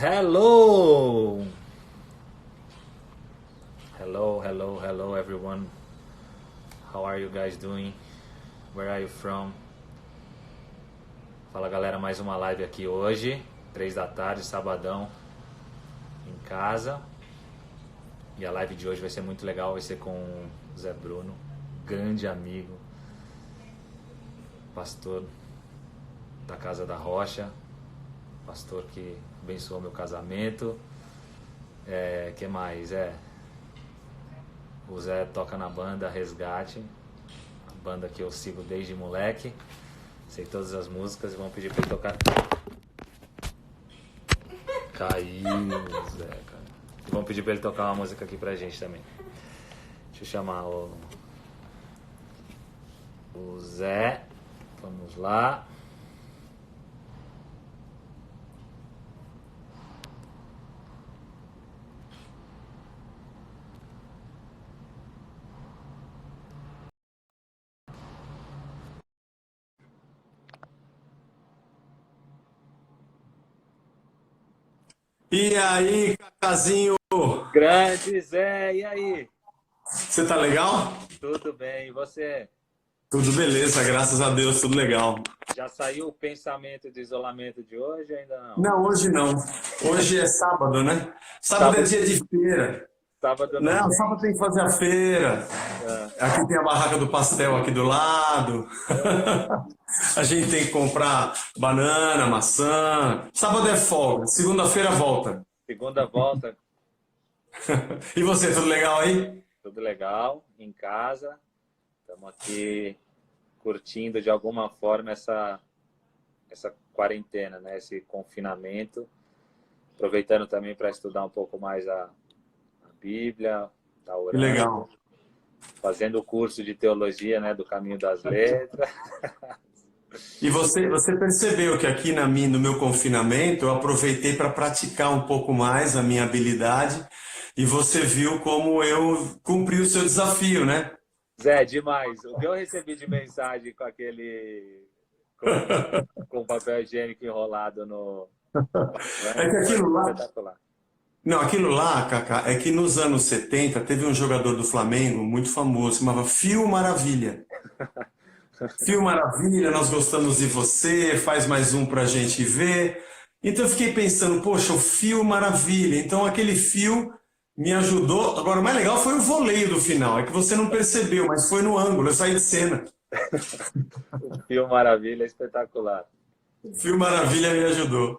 Hello! Hello everyone. How are you guys doing? Where are you from? Fala galera, mais uma live aqui hoje, 3 da tarde, sabadão, em casa. E a live de hoje vai ser muito legal, vai ser com o Zé Bruno, grande amigo, pastor da Casa da Rocha, pastor que abençoou meu casamento. Que mais? O Zé toca na banda Resgate, a banda que eu sigo desde moleque. Sei todas as músicas e vão pedir pra ele tocar. Caiu, Zé, cara. E vão pedir pra ele tocar uma música aqui pra gente também. Deixa eu chamar o Zé. Vamos lá. E aí, Cacazinho? Grande Zé, e aí? Você tá legal? Tudo bem, e você? Tudo beleza, graças a Deus, tudo legal. Já saiu o pensamento de isolamento de hoje? Ainda não? Não, hoje não. Hoje é sábado, né? Sábado é Sábado, dia de feira. sábado não Não, tem? sábado tem que fazer a feira. Ah, Aqui tem a barraca do pastel aqui do lado. A gente tem que comprar banana, maçã. Sábado é folga, segunda-feira volta. segunda volta, E você, tudo legal aí? tudo legal, em casa. Estamos aqui curtindo de alguma forma essa quarentena, né? Esse confinamento. Aproveitando também para estudar um pouco mais a Bíblia, tá Que orando, legal. fazendo o curso de teologia, né? Do Caminho das Letras. E você percebeu que aqui no meu confinamento eu aproveitei para praticar um pouco mais a minha habilidade e você viu como eu cumpri o seu desafio, né? Zé, demais. O que eu recebi de mensagem com aquele... com o papel higiênico enrolado no É que banco foi aquilo lá, espetacular. não, aquilo lá, Cacá, é que nos anos 70 teve um jogador do Flamengo muito famoso, chamava Fio Maravilha. Fio Maravilha, nós gostamos de você, faz mais um pra gente ver. Então eu fiquei pensando, poxa, o Fio Maravilha. Então aquele fio me ajudou. Agora o mais legal foi o voleio do final, é que você não percebeu, mas foi no ângulo, eu saí de cena. O Fio Maravilha é espetacular. O Fio Maravilha me ajudou.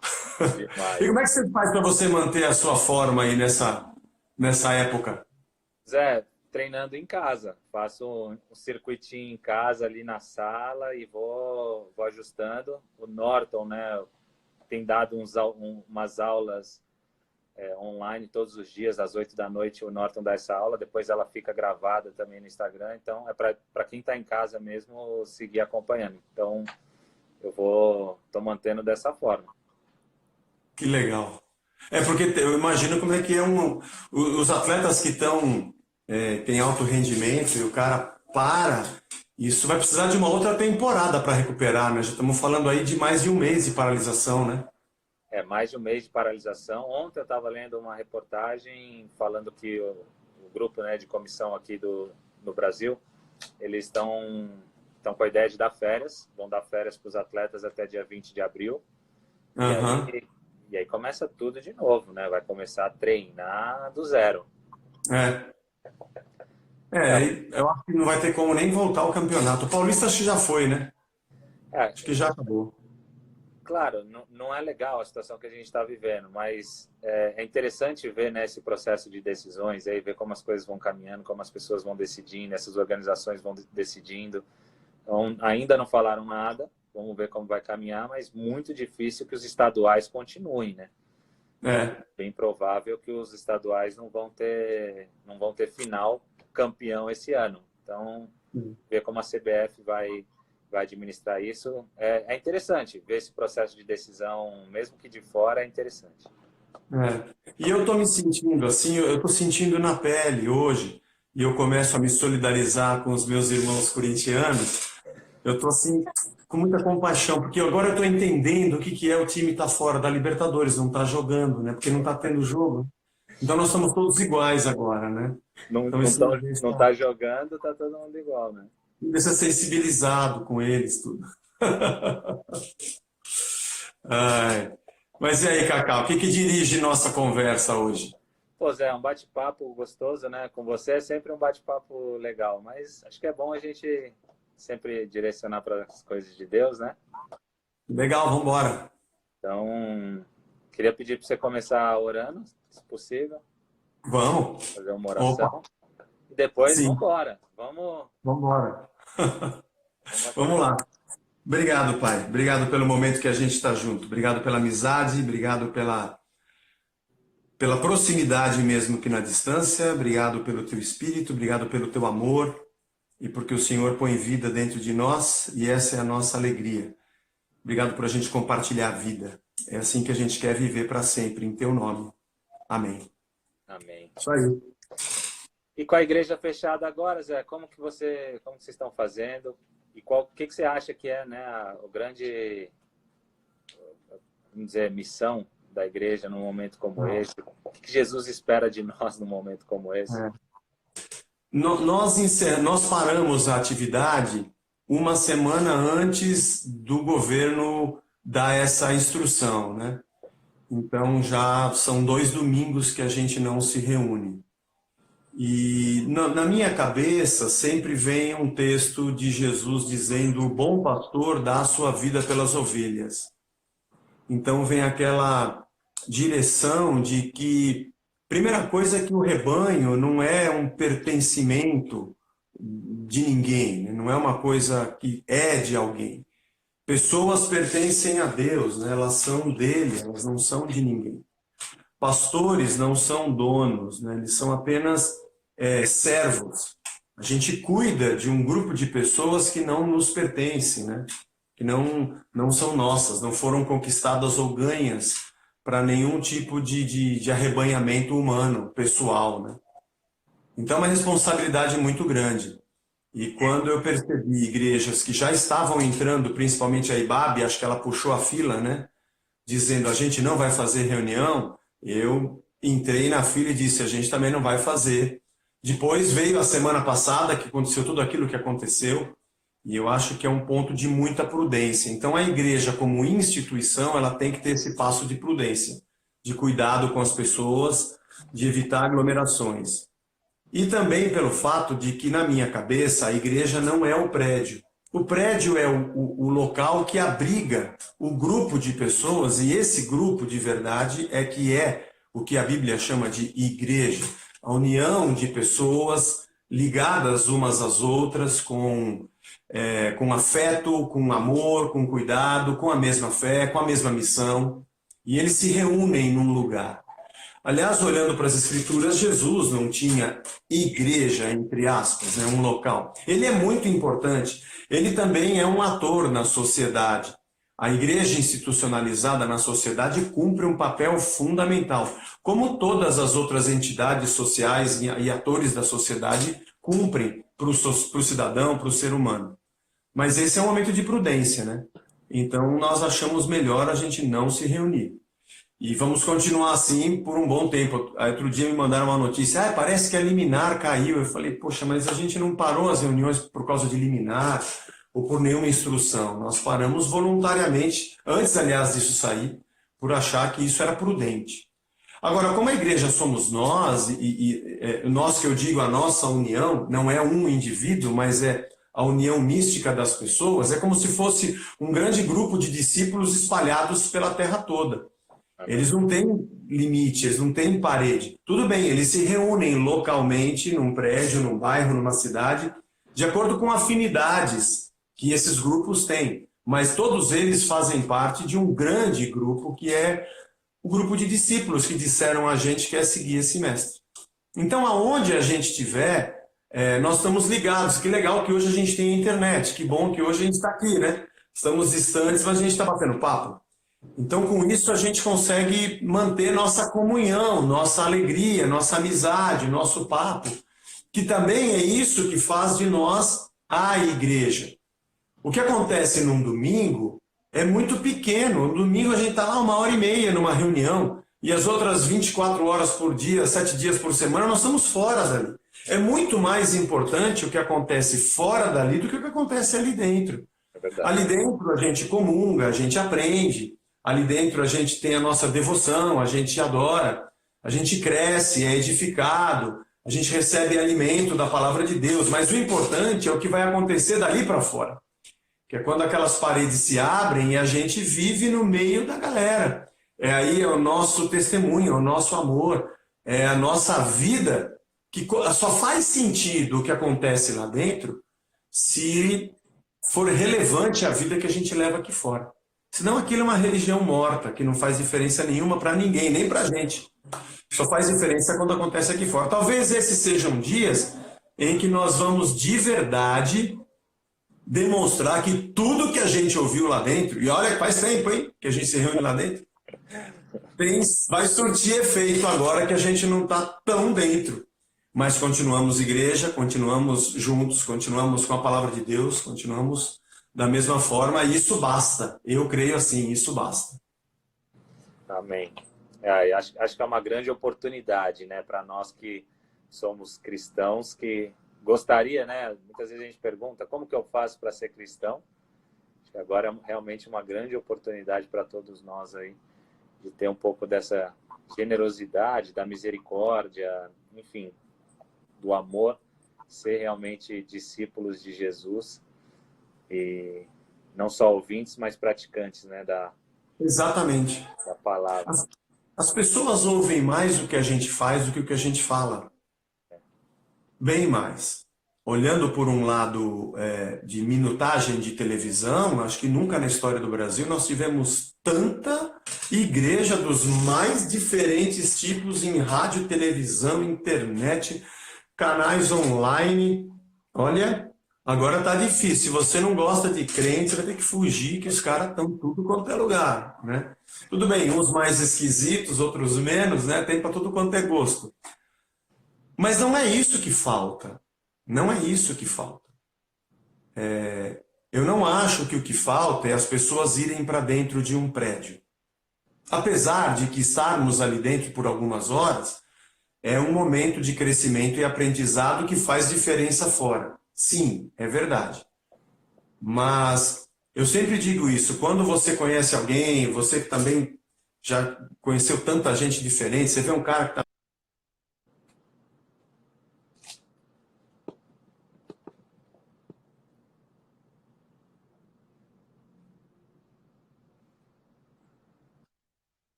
E como é Demais. que você faz para você manter a sua forma aí nessa época? Zé, treinando em casa. Faço um circuitinho em casa ali na sala e vou ajustando. O Norton, né, tem dado umas aulas online todos os dias, às 8 da noite. O Norton dá essa aula, depois ela fica gravada também no Instagram. Então, é para quem está em casa mesmo seguir acompanhando. Então, tô mantendo dessa forma. Que legal. É porque eu imagino como é que é os atletas que têm alto rendimento e o cara para, isso vai precisar de uma outra temporada para recuperar, né? Já estamos falando aí de mais de um mês de paralisação, né? É mais de um mês de paralisação. Ontem eu estava lendo uma reportagem falando que o grupo, né, de comissão aqui no Brasil, eles estão com a ideia de dar férias, vão dar férias para os atletas até dia 20 de abril. E Aham. aí, e aí começa tudo de novo, né? Vai começar a treinar do zero. É. É, Eu acho que não vai ter como nem voltar ao campeonato. O Paulista acho que já foi, né? Acho que é, já acabou. claro, não é legal a situação que a gente está vivendo, mas é interessante ver, né, esse processo de decisões, aí ver como as coisas vão caminhando, como as pessoas vão decidindo, essas organizações vão decidindo. Então, ainda não falaram nada, vamos ver como vai caminhar, mas muito difícil que os estaduais continuem, né? É. Bem provável que os estaduais não vão ter final campeão esse ano. Então, ver como a CBF vai administrar isso é interessante. Ver esse processo de decisão, mesmo que de fora, é interessante. E eu estou me sentindo assim, eu estou sentindo na pele hoje, e eu começo a me solidarizar com os meus irmãos corintianos. Eu estou assim, com muita compaixão, porque agora eu estou entendendo o que, que é o time estar fora da Libertadores, não estar jogando, né? Porque não está tendo jogo. Então nós somos todos iguais agora, né? Não, Então não, isso não tá jogando, tá todo mundo igual, né? deixa sensibilizado com eles, tudo. Ai. Mas e aí, Cacau, o que, que dirige nossa conversa hoje? Pô, Zé, um bate-papo gostoso, né? Com você é sempre um bate-papo legal, mas acho que é bom a gente sempre direcionar para as coisas de Deus, né? Legal, vamos embora. Então, queria pedir para você começar orando, se possível, Vamos. fazer uma Opa, oração. E depois, sim, vamos embora. Vamos, vamos embora. vamos Vamos acordar. lá. Obrigado, Pai. Obrigado pelo momento que a gente está junto. Obrigado pela amizade, obrigado pela proximidade mesmo que na distância. Obrigado pelo teu espírito, obrigado pelo teu amor e porque o Senhor põe vida dentro de nós e essa é a nossa alegria. Obrigado por a gente compartilhar a vida. É assim que a gente quer viver para sempre, em teu nome. Amém. Amém. Isso aí. E com a igreja fechada agora, Zé, como que vocês estão fazendo? E o que você acha que é, né, o grande, vamos dizer, missão da igreja num momento como esse? O que Jesus espera de nós num momento como esse? É. Nós paramos a atividade uma semana antes do governo dar essa instrução, né? Então já são 2 domingos que a gente não se reúne. E na minha cabeça sempre vem um texto de Jesus dizendo: o bom pastor dá a sua vida pelas ovelhas. Então vem aquela direção de que, primeira coisa é que o rebanho não é um pertencimento de ninguém, né? Não é uma coisa que é de alguém. Pessoas pertencem a Deus, né? Elas são dele, elas não são de ninguém. Pastores não são donos, né? Eles são apenas servos. A gente cuida de um grupo de pessoas que não nos pertencem, né? Que não são nossas, não foram conquistadas ou ganhas para nenhum tipo de arrebanhamento humano, pessoal, né? Então é uma responsabilidade muito grande. E quando eu percebi igrejas que já estavam entrando, principalmente a IBAB, acho que ela puxou a fila, né? Dizendo: a gente não vai fazer reunião, eu entrei na fila e disse: a gente também não vai fazer. Depois veio a semana passada, que aconteceu tudo aquilo que aconteceu, e eu acho que é um ponto de muita prudência. Então a igreja, como instituição, ela tem que ter esse passo de prudência, de cuidado com as pessoas, de evitar aglomerações. E também pelo fato de que, na minha cabeça, a igreja não é o prédio. O prédio é o local que abriga o grupo de pessoas, e esse grupo de verdade é o que a Bíblia chama de igreja. A união de pessoas ligadas umas às outras com afeto, com amor, com cuidado, com a mesma fé, com a mesma missão. E eles se reúnem num lugar. Aliás, olhando para as Escrituras, Jesus não tinha igreja, entre aspas, né, um local. Ele é muito importante. Ele também é um ator na sociedade. A igreja institucionalizada na sociedade cumpre um papel fundamental, como todas as outras entidades sociais e atores da sociedade cumprem para o cidadão, para o ser humano. Mas esse é um momento de prudência, né? Então nós achamos melhor a gente não se reunir. E vamos continuar assim por um bom tempo. Aí, outro dia me mandaram uma notícia: parece que a liminar caiu. Eu falei: poxa, mas a gente não parou as reuniões por causa de liminar ou por nenhuma instrução. Nós paramos voluntariamente, antes, aliás, disso sair, por achar que isso era prudente. Agora, como a igreja somos nós, nós que eu digo a nossa união, não é um indivíduo, mas é a união mística das pessoas, é como se fosse um grande grupo de discípulos espalhados pela terra toda. Eles não têm limite, eles não têm parede. Tudo bem, eles se reúnem localmente, num prédio, num bairro, numa cidade, de acordo com afinidades que esses grupos têm. Mas todos eles fazem parte de um grande grupo, que é o grupo de discípulos que disseram a gente que quer seguir esse mestre. Então, aonde a gente estiver, nós estamos ligados. Que legal que hoje a gente tem a internet. Que bom que hoje a gente está aqui, né? Estamos distantes, mas a gente está batendo papo. Então, com isso, a gente consegue manter nossa comunhão, nossa alegria, nossa amizade, nosso papo, que também é isso que faz de nós a igreja. O que acontece num domingo é muito pequeno. No domingo a gente está lá 1h30 numa reunião e as outras 24 horas por dia, 7 dias por semana, nós estamos fora dali. É muito mais importante o que acontece fora dali do que o que acontece ali dentro. Ali dentro a gente comunga, a gente aprende, ali dentro a gente tem a nossa devoção, a gente adora, a gente cresce, é edificado, a gente recebe alimento da palavra de Deus, mas o importante é o que vai acontecer dali para fora, que é quando aquelas paredes se abrem e a gente vive no meio da galera. É aí o nosso testemunho, é o nosso amor, é a nossa vida, que só faz sentido o que acontece lá dentro se for relevante a vida que a gente leva aqui fora. Senão aquilo é uma religião morta, que não faz diferença nenhuma para ninguém, nem para a gente. Só faz diferença quando acontece aqui fora. Talvez esses sejam dias em que nós vamos de verdade demonstrar que tudo que a gente ouviu lá dentro, e olha, faz tempo, hein, que a gente se reúne lá dentro, vai surtir efeito agora que a gente não está tão dentro. Mas continuamos igreja, continuamos juntos, continuamos com a palavra de Deus, continuamos da mesma forma, e isso basta. Eu creio assim, isso basta. Amém. Acho que é uma grande oportunidade, né, para nós que somos cristãos, que gostaria, né, muitas vezes a gente pergunta, como que eu faço para ser cristão? Acho que agora é realmente uma grande oportunidade para todos nós aí, de ter um pouco dessa generosidade, da misericórdia, enfim, do amor, ser realmente discípulos de Jesus e não só ouvintes, mas praticantes, né, Exatamente. da palavra. As pessoas ouvem mais o que a gente faz do que o que a gente fala. Bem mais. Olhando por um lado de minutagem de televisão, acho que nunca na história do Brasil nós tivemos tanta igreja dos mais diferentes tipos em rádio, televisão, internet, canais online. Olha, agora tá difícil. Se você não gosta de crente, você vai ter que fugir, que os caras estão tudo quanto é lugar, né? Tudo bem, uns mais esquisitos, outros menos, né? Tem para tudo quanto é gosto. Mas não é isso que falta. Não é isso que falta. Eu não acho que o que falta é as pessoas irem para dentro de um prédio. Apesar de que estarmos ali dentro por algumas horas, é um momento de crescimento e aprendizado que faz diferença fora. Sim, é verdade. Mas eu sempre digo isso, quando você conhece alguém, você que também já conheceu tanta gente diferente, você vê um cara que está...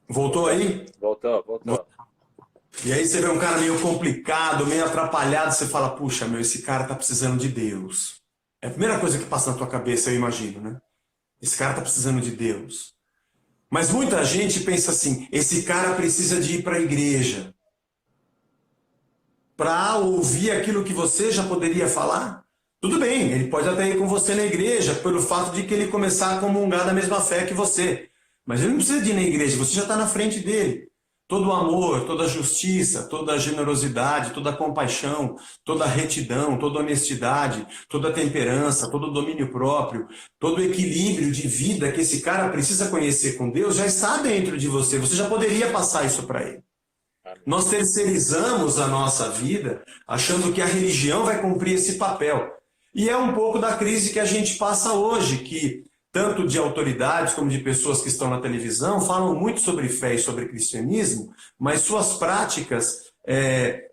Voltou aí? Voltou. E aí você vê um cara meio complicado, meio atrapalhado, você fala, puxa, meu, esse cara tá precisando de Deus. É a primeira coisa que passa na tua cabeça, eu imagino, né? Esse cara tá precisando de Deus. Mas muita gente pensa assim, esse cara precisa de ir para a igreja para ouvir aquilo que você já poderia falar. Tudo bem, ele pode até ir com você na igreja pelo fato de que ele começar a comungar da mesma fé que você. Mas ele não precisa de ir na igreja, você já está na frente dele. Todo o amor, toda a justiça, toda a generosidade, toda a compaixão, toda a retidão, toda a honestidade, toda a temperança, todo o domínio próprio, todo o equilíbrio de vida que esse cara precisa conhecer com Deus já está dentro de você. Você já poderia passar isso para ele. Nós terceirizamos a nossa vida achando que a religião vai cumprir esse papel. E é um pouco da crise que a gente passa hoje, que tanto de autoridades como de pessoas que estão na televisão falam muito sobre fé e sobre cristianismo, mas suas práticas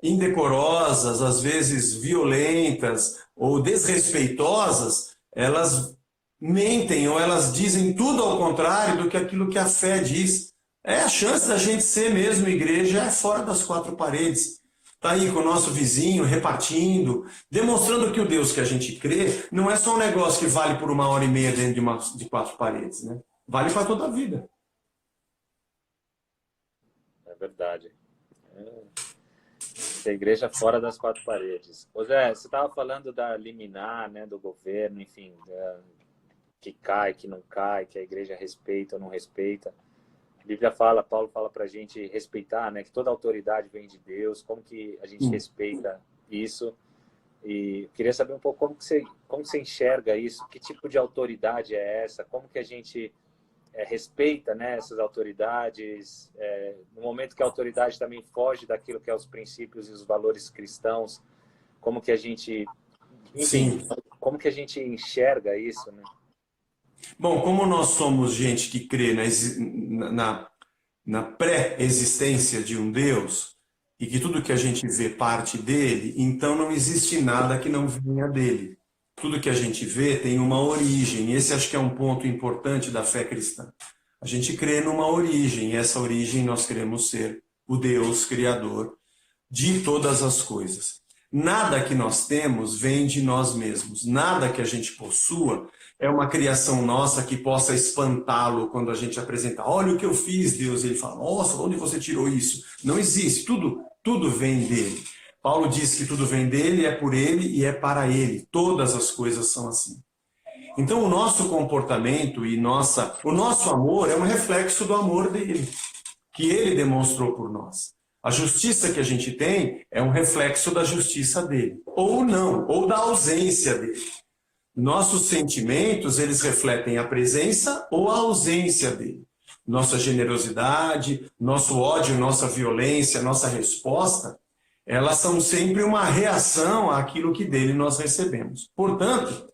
indecorosas, às vezes violentas ou desrespeitosas, elas mentem ou elas dizem tudo ao contrário do que aquilo que a fé diz. A chance da gente ser mesmo igreja é fora das quatro paredes. Está aí com o nosso vizinho, repartindo, demonstrando que o Deus que a gente crê não é só um negócio que vale por 1h30 dentro de quatro paredes, né? Vale para toda a vida. É verdade. A igreja fora das quatro paredes. Ô Zé, você estava falando da liminar, né, do governo, enfim, que cai, que não cai, que a igreja respeita ou não respeita. A Bíblia fala, Paulo fala para a gente respeitar, né, que toda autoridade vem de Deus, como que a gente respeita isso. E queria saber um pouco como que você enxerga isso, que tipo de autoridade é essa, como que a gente respeita, né, essas autoridades, no momento que a autoridade também foge daquilo que é os princípios e os valores cristãos, como que a gente, enfim, Sim. como que a gente enxerga isso, né? Bom, como nós somos gente que crê na pré-existência de um Deus e que tudo que a gente vê parte dele, então não existe nada que não venha dele. Tudo que a gente vê tem uma origem. Esse acho que é um ponto importante da fé cristã. A gente crê numa origem, e essa origem nós queremos ser o Deus criador de todas as coisas. Nada que nós temos vem de nós mesmos. Nada que a gente possua é uma criação nossa que possa espantá-lo quando a gente apresentar. Olha o que eu fiz, Deus. Ele fala, nossa, de onde você tirou isso? Não existe. Tudo vem dele. Paulo diz que tudo vem dele, é por ele e é para ele. Todas as coisas são assim. Então o nosso comportamento e o nosso amor é um reflexo do amor dele, que ele demonstrou por nós. A justiça que a gente tem é um reflexo da justiça dele. Ou não, ou da ausência dele. Nossos sentimentos, eles refletem a presença ou a ausência dele. Nossa generosidade, nosso ódio, nossa violência, nossa resposta, elas são sempre uma reação àquilo que dele nós recebemos. Portanto,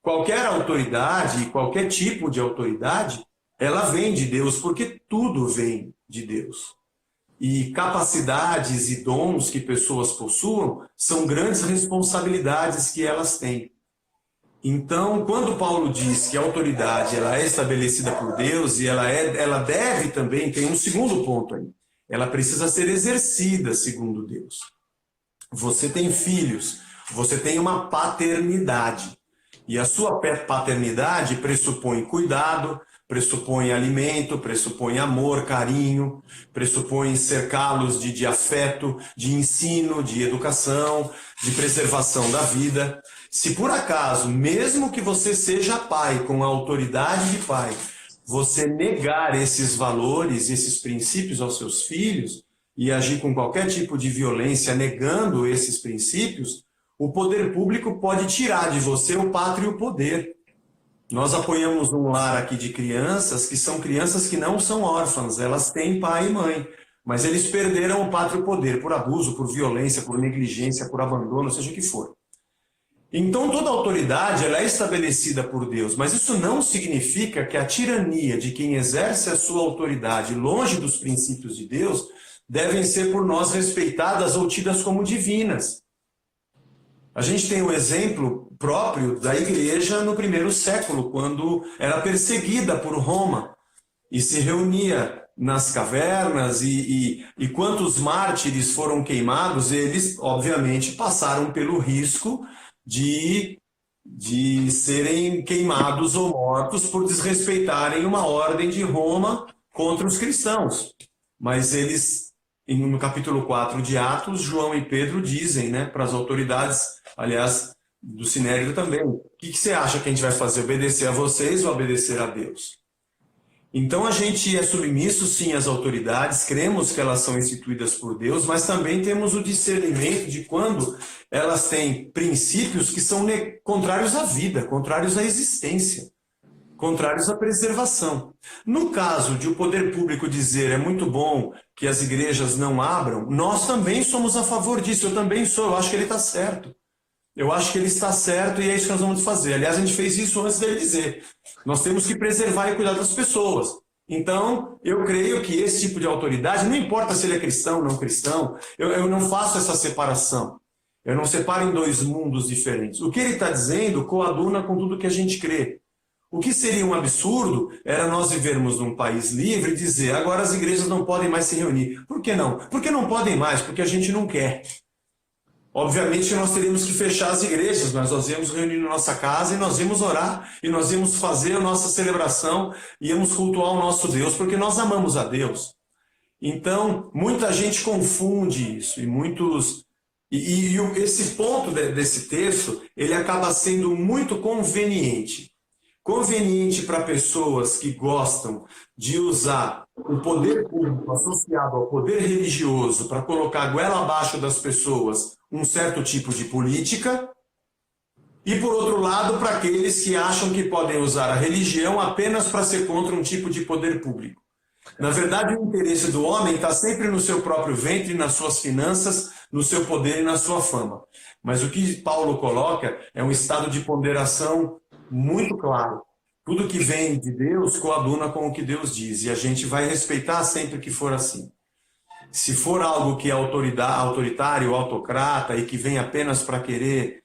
qualquer autoridade, qualquer tipo de autoridade, ela vem de Deus, porque tudo vem de Deus. E capacidades e dons que pessoas possuam são grandes responsabilidades que elas têm. Então, quando Paulo diz que a autoridade ela é estabelecida por Deus e ela deve também, tem um segundo ponto aí, ela precisa ser exercida segundo Deus. Você tem filhos, você tem uma paternidade. E a sua paternidade pressupõe cuidado, pressupõe alimento, pressupõe amor, carinho, pressupõe cercá-los de afeto, de ensino, de educação, de preservação da vida. Se por acaso, mesmo que você seja pai, com a autoridade de pai, você negar esses valores, esses princípios aos seus filhos e agir com qualquer tipo de violência negando esses princípios, o poder público pode tirar de você o pátrio poder. Nós apoiamos um lar aqui de crianças que são crianças que não são órfãs, elas têm pai e mãe, mas eles perderam o pátrio poder por abuso, por violência, por negligência, por abandono, seja o que for. Então toda autoridade ela é estabelecida por Deus, mas isso não significa que a tirania de quem exerce a sua autoridade longe dos princípios de Deus devem ser por nós respeitadas ou tidas como divinas. A gente tem o exemplo próprio da igreja no primeiro século, quando era perseguida por Roma e se reunia nas cavernas e quantos mártires foram queimados, eles obviamente passaram pelo risco de serem queimados ou mortos por desrespeitarem uma ordem de Roma contra os cristãos. Mas eles, no capítulo 4 de Atos, João e Pedro dizem, né, para as autoridades, aliás, do Sinédrio também, o que você acha que a gente vai fazer? Obedecer a vocês ou obedecer a Deus? Então a gente é submisso sim às autoridades, cremos que elas são instituídas por Deus, mas também temos o discernimento de quando elas têm princípios que são contrários à vida, contrários à existência, contrários à preservação. No caso de o poder público dizer é muito bom que as igrejas não abram, nós também somos a favor disso, eu também sou, eu acho que ele está certo. Eu acho que ele está certo e é isso que nós vamos fazer. Aliás, a gente fez isso antes dele dizer. Nós temos que preservar e cuidar das pessoas. Então, eu creio que esse tipo de autoridade, não importa se ele é cristão ou não cristão, eu não faço essa separação. Eu não separo em dois mundos diferentes. O que ele está dizendo coaduna com tudo que a gente crê. O que seria um absurdo era nós vivermos num país livre e dizer agora as igrejas não podem mais se reunir. Por que não? Porque não podem mais, porque a gente não quer. Obviamente nós teríamos que fechar as igrejas, mas nós íamos reunir na nossa casa e nós íamos orar, e nós íamos fazer a nossa celebração, íamos cultuar o nosso Deus, porque nós amamos a Deus. Então, muita gente confunde isso, e esse ponto desse texto, ele acaba sendo muito conveniente. Conveniente para pessoas que gostam de usar o poder público associado ao poder religioso para colocar a goela abaixo das pessoas um certo tipo de política, e, por outro lado, para aqueles que acham que podem usar a religião apenas para ser contra um tipo de poder público. Na verdade, o interesse do homem está sempre no seu próprio ventre, nas suas finanças, no seu poder e na sua fama. Mas o que Paulo coloca é um estado de ponderação muito claro. Tudo que vem de Deus coaduna com o que Deus diz, e a gente vai respeitar sempre que for assim. Se for algo que é autoritário, autocrata, e que vem apenas para querer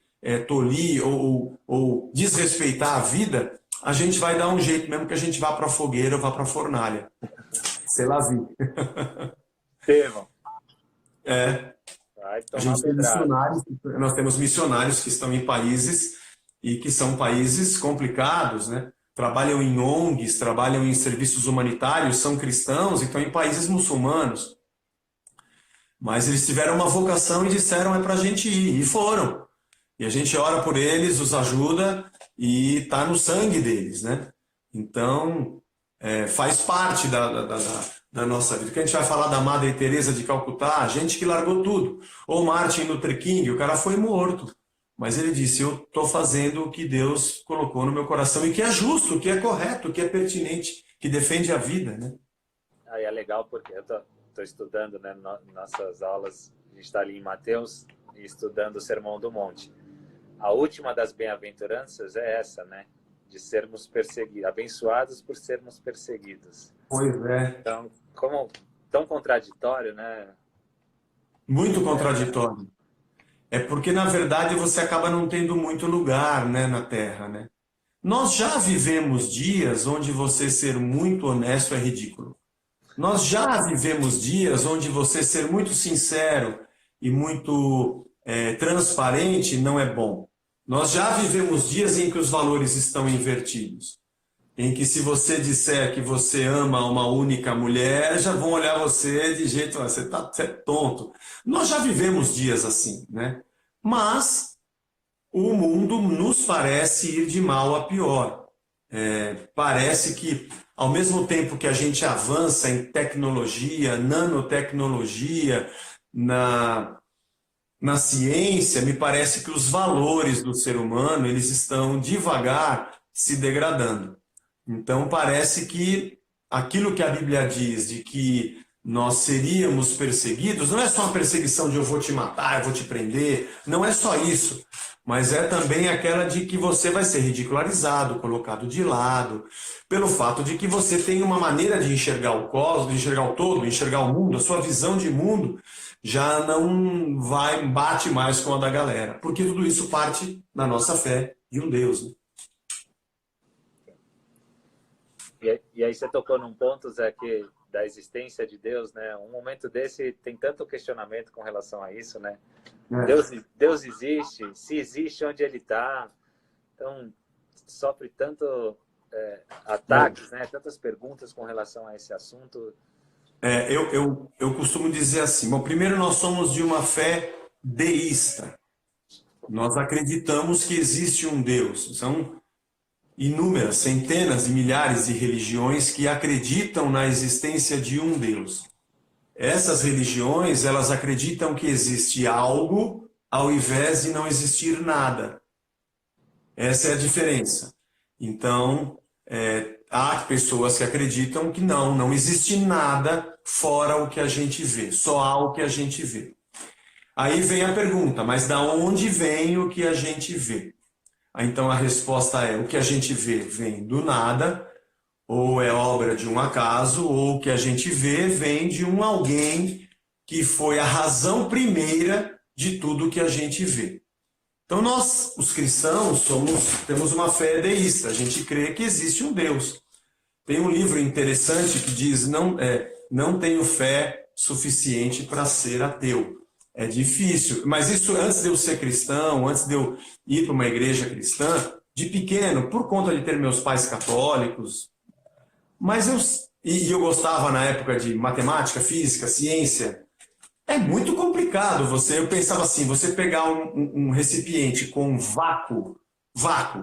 tolir ou desrespeitar a vida, a gente vai dar um jeito, mesmo que a gente vá para a fogueira ou vá para a fornalha. Sei lá, vi. Estevão. A gente tem missionários, nós temos missionários que estão em países e que são países complicados, né? Trabalham em ONGs, trabalham em serviços humanitários, são cristãos e estão em países muçulmanos. Mas eles tiveram uma vocação e disseram é para a gente ir, e foram. E a gente ora por eles, os ajuda e está no sangue deles, né? Então, faz parte da nossa vida. Que a gente vai falar da Madre Teresa de Calcutá, gente que largou tudo. Ou Martin Luther King, o cara foi morto. Mas ele disse, eu estou fazendo o que Deus colocou no meu coração, e que é justo, que é correto, que é pertinente, que defende a vida, né? Aí é legal porque eu estou estudando, né, nossas aulas, a gente está ali em Mateus, e estudando o Sermão do Monte. A última das bem-aventuranças é essa, né? De sermos perseguidos, abençoados por sermos perseguidos. Pois é. Então, como tão contraditório, né? Muito contraditório. É porque, na verdade, você acaba não tendo muito lugar, né, na Terra, né? Nós já vivemos dias onde você ser muito honesto é ridículo. Nós já vivemos dias onde você ser muito sincero e muito transparente não é bom. Nós já vivemos dias em que os valores estão invertidos. Em que se você disser que você ama uma única mulher, já vão olhar você de jeito, você é tonto. Nós já vivemos dias assim, né? Mas o mundo nos parece ir de mal a pior. Parece que, ao mesmo tempo que a gente avança em tecnologia, nanotecnologia, na ciência, me parece que os valores do ser humano eles estão devagar se degradando. Então, parece que aquilo que a Bíblia diz de que nós seríamos perseguidos, não é só uma perseguição de eu vou te matar, eu vou te prender, não é só isso, mas é também aquela de que você vai ser ridicularizado, colocado de lado, pelo fato de que você tem uma maneira de enxergar o cosmos, de enxergar o todo, de enxergar o mundo, a sua visão de mundo já não bate mais com a da galera, porque tudo isso parte da nossa fé de um Deus, né? E aí você tocou num ponto, Zé, que da existência de Deus, né? Um momento desse tem tanto questionamento com relação a isso, né? Deus existe? Se existe, onde ele está? Então, sofre tanto ataques, né? Tantas perguntas com relação a esse assunto. Eu costumo dizer assim, bom, primeiro nós somos de uma fé deísta. Nós acreditamos que existe um Deus. São inúmeras, centenas e milhares de religiões que acreditam na existência de um Deus. Essas religiões, elas acreditam que existe algo ao invés de não existir nada. Essa é a diferença. Então, há pessoas que acreditam que não existe nada fora o que a gente vê, só há o que a gente vê. Aí vem a pergunta, mas da onde vem o que a gente vê? Então a resposta é, o que a gente vê vem do nada, ou é obra de um acaso, ou o que a gente vê vem de um alguém que foi a razão primeira de tudo que a gente vê. Então nós, os cristãos, temos uma fé deísta, a gente crê que existe um Deus. Tem um livro interessante que diz, não tenho fé suficiente para ser ateu. É difícil, mas isso antes de eu ser cristão, antes de eu ir para uma igreja cristã, de pequeno, por conta de ter meus pais católicos, mas eu gostava na época de matemática, física, ciência. É muito complicado eu pensava assim, você pegar um recipiente com vácuo,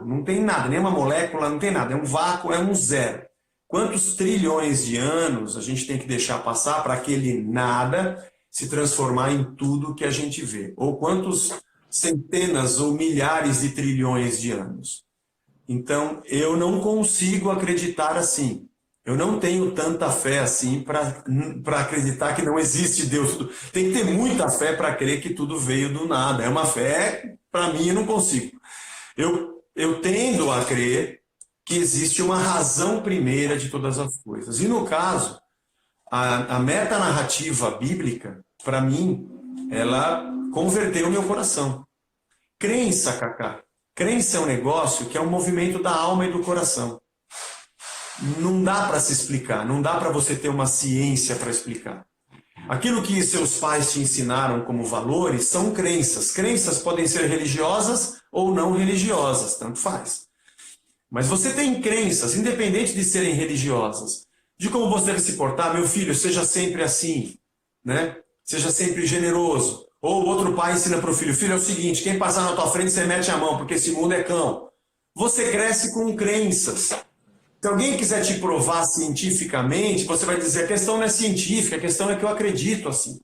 não tem nada, nenhuma molécula, não tem nada, é um vácuo, é um zero. quantos trilhões de anos a gente tem que deixar passar para aquele nada se transformar em tudo que a gente vê? Ou quantos centenas ou milhares de trilhões de anos? Então, eu não consigo acreditar assim. Eu não tenho tanta fé assim para acreditar que não existe Deus. Tem que ter muita fé para crer que tudo veio do nada. É uma fé, para mim, eu não consigo. Eu tendo a crer que existe uma razão primeira de todas as coisas. E no caso, a metanarrativa bíblica, para mim, ela converteu meu coração. Crença, Cacá. Crença é um negócio que é um movimento da alma e do coração. Não dá para se explicar, não dá para você ter uma ciência para explicar. Aquilo que seus pais te ensinaram como valores são crenças. Crenças podem ser religiosas ou não religiosas, tanto faz. Mas você tem crenças, independente de serem religiosas, de como você deve se portar. Meu filho, seja sempre assim, né? Seja sempre generoso. Ou outro pai ensina para o filho, filho, é o seguinte, quem passar na tua frente, você mete a mão, porque esse mundo é cão. Você cresce com crenças. Se alguém quiser te provar cientificamente, você vai dizer, a questão não é científica, a questão é que eu acredito assim.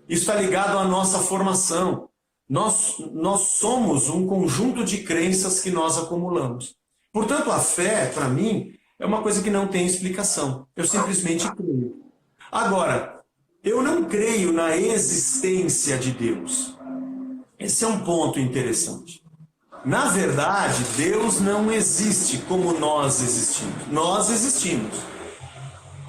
Isso está ligado à nossa formação. Nós somos um conjunto de crenças que nós acumulamos. Portanto, a fé, para mim, é uma coisa que não tem explicação. Eu simplesmente creio. Agora, eu não creio na existência de Deus. Esse é um ponto interessante. Na verdade, Deus não existe como nós existimos. Nós existimos.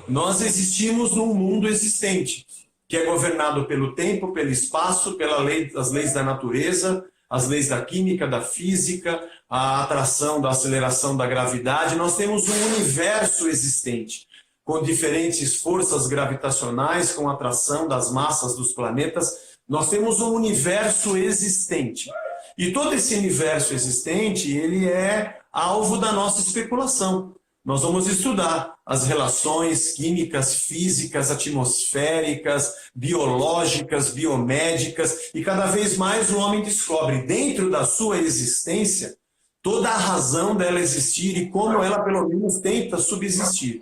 Nós existimos num mundo existente, que é governado pelo tempo, pelo espaço, pelas leis da natureza, as leis da química, da física, a atração, da aceleração da gravidade. Nós temos um universo existente, com diferentes forças gravitacionais, com a atração das massas dos planetas. Nós temos um universo existente. E todo esse universo existente, ele é alvo da nossa especulação. Nós vamos estudar as relações químicas, físicas, atmosféricas, biológicas, biomédicas, e cada vez mais o homem descobre, dentro da sua existência, toda a razão dela existir e como ela, pelo menos, tenta subsistir.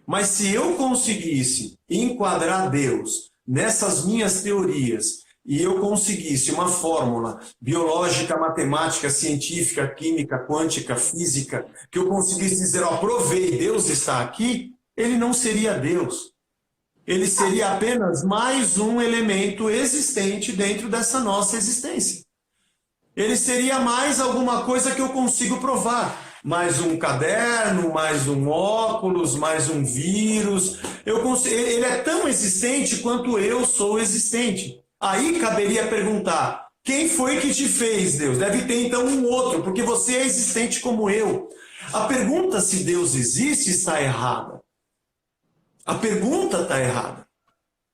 Mas se eu conseguisse enquadrar Deus nessas minhas teorias, e eu conseguisse uma fórmula biológica, matemática, científica, química, quântica, física, que eu conseguisse dizer, ó, provei, Deus está aqui, ele não seria Deus. Ele seria apenas mais um elemento existente dentro dessa nossa existência. Ele seria mais alguma coisa que eu consigo provar. Mais um caderno, mais um óculos, mais um vírus. Ele é tão existente quanto eu sou existente. Aí caberia perguntar, quem foi que te fez, Deus? Deve ter então um outro, porque você é existente como eu. A pergunta se Deus existe está errada. A pergunta está errada.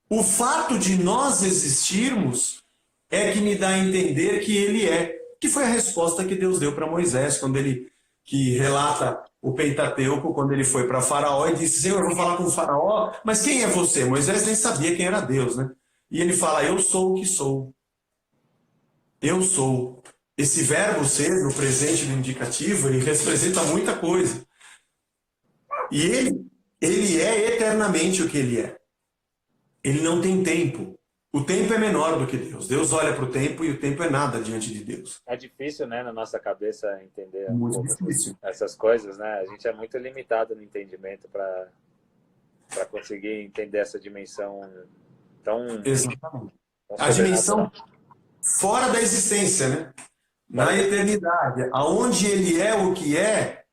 O fato de nós existirmos é que me dá a entender que ele é. Que foi a resposta que Deus deu para Moisés, quando ele que relata o Pentateuco, quando ele foi para Faraó e disse, Senhor, eu vou falar com o Faraó, mas quem é você? Moisés nem sabia quem era Deus, né? E ele fala, eu sou o que sou. Eu sou. Esse verbo ser, no presente do indicativo, ele representa muita coisa. E ele é eternamente o que ele é. Ele não tem tempo. O tempo é menor do que Deus. Deus olha para o tempo e o tempo é nada diante de Deus. É difícil, né, na nossa cabeça entender Muito difícil. Essas coisas, né? A gente é muito limitado no entendimento para conseguir entender essa dimensão tão... Exatamente. A dimensão fora da existência, né? Na eternidade, aonde ele é o que é,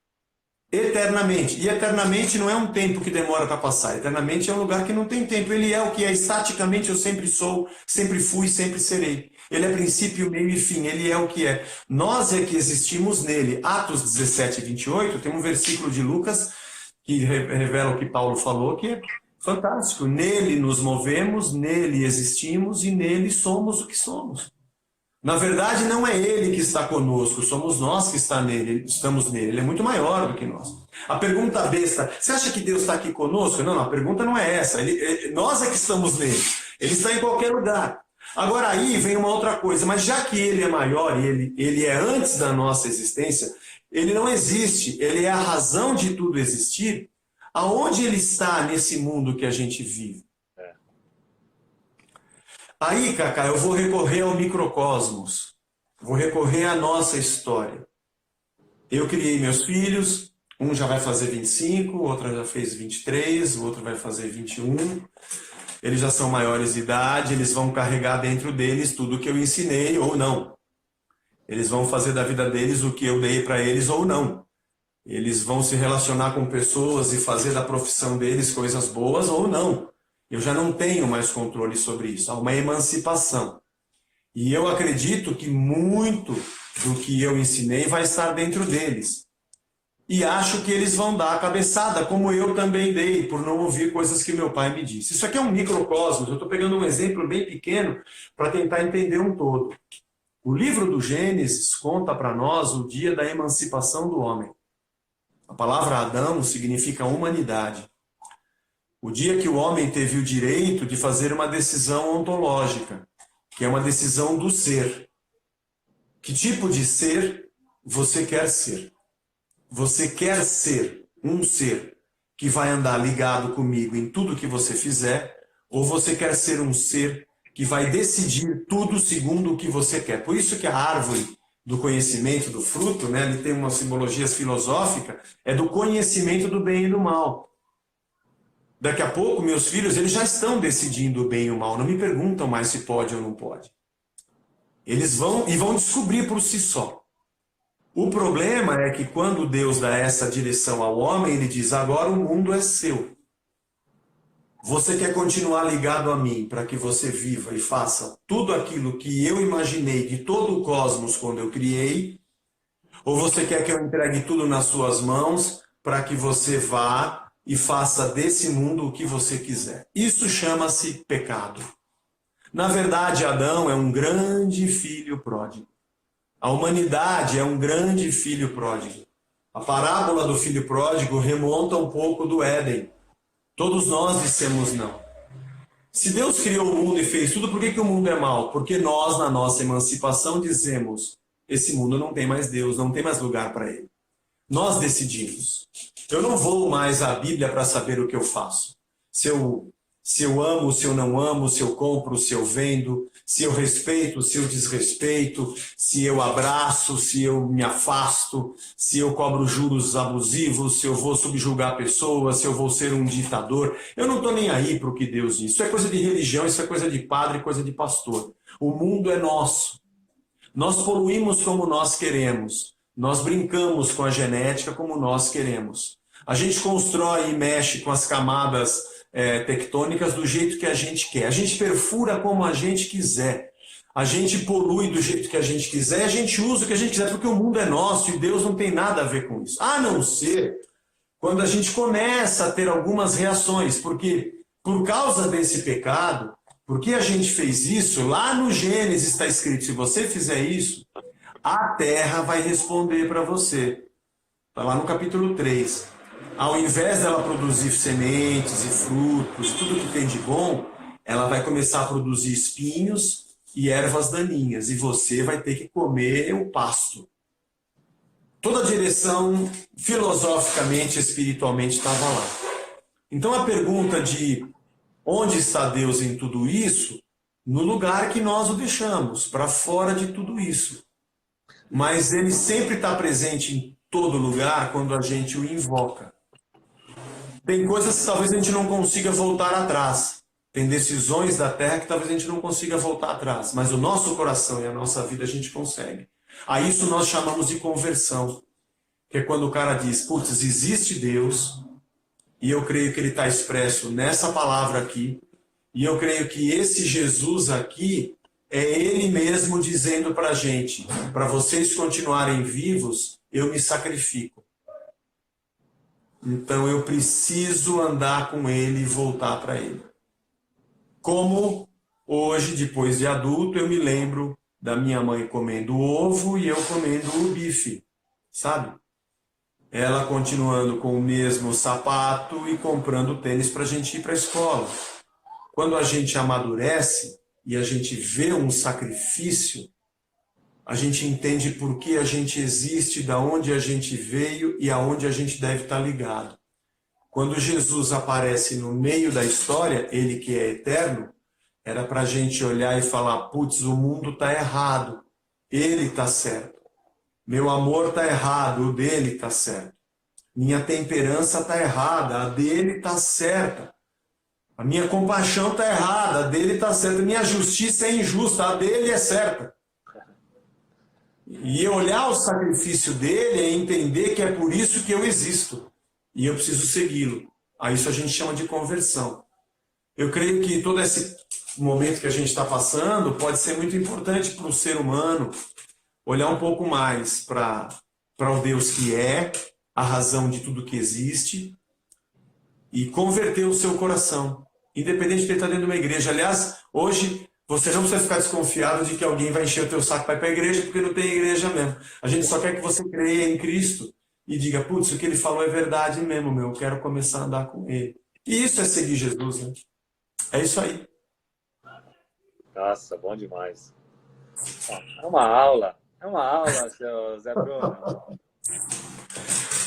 eternamente. E eternamente não é um tempo que demora para passar. Eternamente é um lugar que não tem tempo. Ele é o que é. Estaticamente eu sempre sou, sempre fui, sempre serei. Ele é princípio, meio e fim. Ele é o que é. Nós é que existimos nele. Atos 17, 28, tem um versículo de Lucas que revela o que Paulo falou, que é fantástico. Nele nos movemos, nele existimos e nele somos o que somos. Na verdade, não é ele que está conosco, somos nós que estamos nele. Ele é muito maior do que nós. A pergunta besta, você acha que Deus está aqui conosco? Não, a pergunta não é essa. Nós é que estamos nele. Ele está em qualquer lugar. Agora aí vem uma outra coisa, mas já que ele é maior e ele é antes da nossa existência, ele não existe, ele é a razão de tudo existir. Aonde ele está nesse mundo que a gente vive? Aí, Cacá, eu vou recorrer ao microcosmos. Vou recorrer à nossa história. Eu criei meus filhos, um já vai fazer 25, o outro já fez 23, o outro vai fazer 21. Eles já são maiores de idade, eles vão carregar dentro deles tudo que eu ensinei ou não. Eles vão fazer da vida deles o que eu dei para eles ou não. Eles vão se relacionar com pessoas e fazer da profissão deles coisas boas ou não. Eu já não tenho mais controle sobre isso. Há uma emancipação. E eu acredito que muito do que eu ensinei vai estar dentro deles. E acho que eles vão dar a cabeçada, como eu também dei, por não ouvir coisas que meu pai me disse. Isso aqui é um microcosmos. Eu estou pegando um exemplo bem pequeno para tentar entender um todo. O livro do Gênesis conta para nós o dia da emancipação do homem. A palavra Adão significa humanidade. O dia que o homem teve o direito de fazer uma decisão ontológica, que é uma decisão do ser. Que tipo de ser você quer ser? Você quer ser um ser que vai andar ligado comigo em tudo que você fizer, ou você quer ser um ser que vai decidir tudo segundo o que você quer? Por isso que a árvore do conhecimento do fruto, né, ele tem umas simbologias filosóficas, é do conhecimento do bem e do mal. Daqui a pouco, meus filhos, eles já estão decidindo o bem e o mal. Não me perguntam mais se pode ou não pode. Eles vão descobrir por si só. O problema é que quando Deus dá essa direção ao homem, ele diz, agora o mundo é seu. Você quer continuar ligado a mim para que você viva e faça tudo aquilo que eu imaginei de todo o cosmos quando eu criei? Ou você quer que eu entregue tudo nas suas mãos para que você vá e faça desse mundo o que você quiser? Isso chama-se pecado. Na verdade, Adão é um grande filho pródigo. A humanidade é um grande filho pródigo. A parábola do filho pródigo remonta um pouco do Éden. Todos nós dissemos não. Se Deus criou o mundo e fez tudo, por que o mundo é mau? Porque nós, na nossa emancipação, dizemos, esse mundo não tem mais Deus, não tem mais lugar para ele. Nós decidimos. Eu não vou mais à Bíblia para saber o que eu faço. Se eu amo, se eu não amo, se eu compro, se eu vendo, se eu respeito, se eu desrespeito, se eu abraço, se eu me afasto, se eu cobro juros abusivos, se eu vou subjugar pessoas, se eu vou ser um ditador. Eu não estou nem aí para o que Deus diz. Isso é coisa de religião, isso é coisa de padre, coisa de pastor. O mundo é nosso. Nós poluímos como nós queremos. Nós brincamos com a genética como nós queremos. A gente constrói e mexe com as camadas tectônicas do jeito que a gente quer. A gente perfura como a gente quiser. A gente polui do jeito que a gente quiser. A gente usa o que a gente quiser porque o mundo é nosso e Deus não tem nada a ver com isso. A não ser quando a gente começa a ter algumas reações. Porque por causa desse pecado, porque a gente fez isso, lá no Gênesis está escrito, se você fizer isso, a terra vai responder para você. Está lá no capítulo 3. Ao invés dela produzir sementes e frutos, tudo que tem de bom, ela vai começar a produzir espinhos e ervas daninhas. E você vai ter que comer o pasto. Toda a direção, filosoficamente, espiritualmente, estava lá. Então a pergunta de onde está Deus em tudo isso? No lugar que nós o deixamos, para fora de tudo isso. Mas ele sempre está presente em todo lugar quando a gente o invoca. Tem coisas que talvez a gente não consiga voltar atrás. Tem decisões da terra que talvez a gente não consiga voltar atrás. Mas o nosso coração e a nossa vida a gente consegue. A isso nós chamamos de conversão. Que é quando o cara diz, putz, existe Deus, e eu creio que ele está expresso nessa palavra aqui, e eu creio que esse Jesus aqui é ele mesmo dizendo para a gente, para vocês continuarem vivos, eu me sacrifico. Então eu preciso andar com ele e voltar para ele. Como hoje, depois de adulto, eu me lembro da minha mãe comendo ovo e eu comendo o bife, sabe? Ela continuando com o mesmo sapato e comprando tênis para a gente ir para a escola. Quando a gente amadurece e a gente vê um sacrifício, a gente entende por que a gente existe, da onde a gente veio e aonde a gente deve estar ligado. Quando Jesus aparece no meio da história, ele que é eterno, era para a gente olhar e falar, putz, o mundo está errado, ele está certo. Meu amor está errado, o dele está certo. Minha temperança está errada, a dele está certa. A minha compaixão está errada, a dele está certa. A minha justiça é injusta, a dele é certa. E olhar o sacrifício dele é entender que é por isso que eu existo. E eu preciso segui-lo. A isso a gente chama de conversão. Eu creio que todo esse momento que a gente está passando pode ser muito importante para o ser humano olhar um pouco mais para o Deus que é, a razão de tudo que existe, e converter o seu coração, independente de ele estar dentro de uma igreja. Aliás, hoje você não precisa ficar desconfiado de que alguém vai encher o teu saco para ir para a igreja, porque não tem igreja mesmo. A gente só quer que você creia em Cristo e diga, putz, o que ele falou é verdade mesmo, meu, eu quero começar a andar com ele. E isso é seguir Jesus, né? É isso aí. Nossa, bom demais. É uma aula, seu Zé Bruno.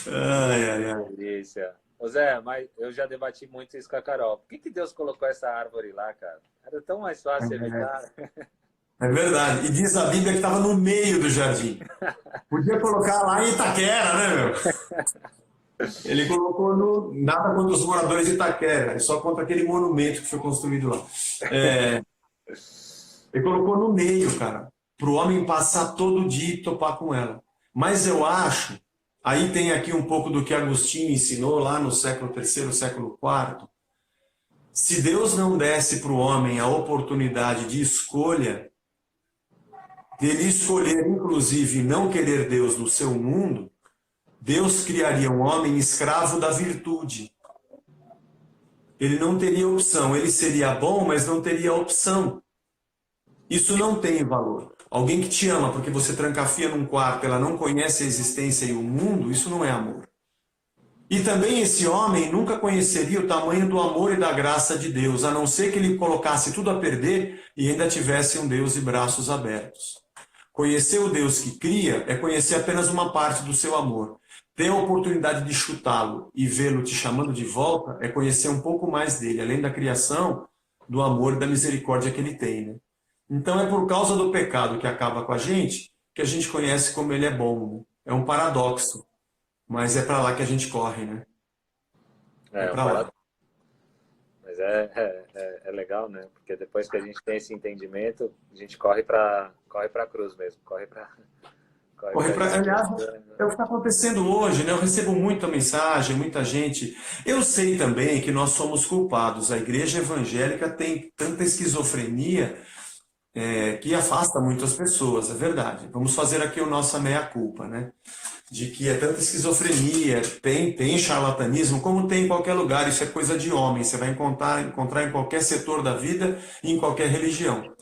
Ai, ai, ai. Delícia. Ô Zé, mas eu já debati muito isso com a Carol. Por que Deus colocou essa árvore lá, cara? Era tão mais fácil evitar. É verdade. E diz a Bíblia que estava no meio do jardim. Podia colocar lá em Itaquera, né, meu? Ele colocou no... Nada contra os moradores de Itaquera, é só contra aquele monumento que foi construído lá. Ele colocou no meio, cara, para o homem passar todo dia e topar com ela. Mas eu acho, aí tem aqui um pouco do que Agostinho ensinou lá no século III, século IV. Se Deus não desse para o homem a oportunidade de escolha, dele escolher, inclusive, não querer Deus no seu mundo, Deus criaria um homem escravo da virtude. Ele não teria opção. Ele seria bom, mas não teria opção. Isso não tem valor. Alguém que te ama porque você trancafia num quarto, ela não conhece a existência e o mundo, isso não é amor. E também esse homem nunca conheceria o tamanho do amor e da graça de Deus, a não ser que ele colocasse tudo a perder e ainda tivesse um Deus de braços abertos. Conhecer o Deus que cria é conhecer apenas uma parte do seu amor. Ter a oportunidade de chutá-lo e vê-lo te chamando de volta é conhecer um pouco mais dele, além da criação, do amor e da misericórdia que ele tem, né? Então é por causa do pecado que acaba com a gente que a gente conhece como ele é bom, né? É um paradoxo, mas é para lá que a gente corre, né? É para lá. Mas é legal, né? Porque depois que a gente tem esse entendimento, a gente corre para a cruz mesmo, Aliás, é o que está acontecendo hoje, né? Eu recebo muita mensagem, muita gente. Eu sei também que nós somos culpados. A igreja evangélica tem tanta esquizofrenia que afasta muitas pessoas, é verdade. Vamos fazer aqui a nossa meia-culpa, né? De que é tanta esquizofrenia, tem charlatanismo, como tem em qualquer lugar. Isso é coisa de homem. Você vai encontrar em qualquer setor da vida e em qualquer religião.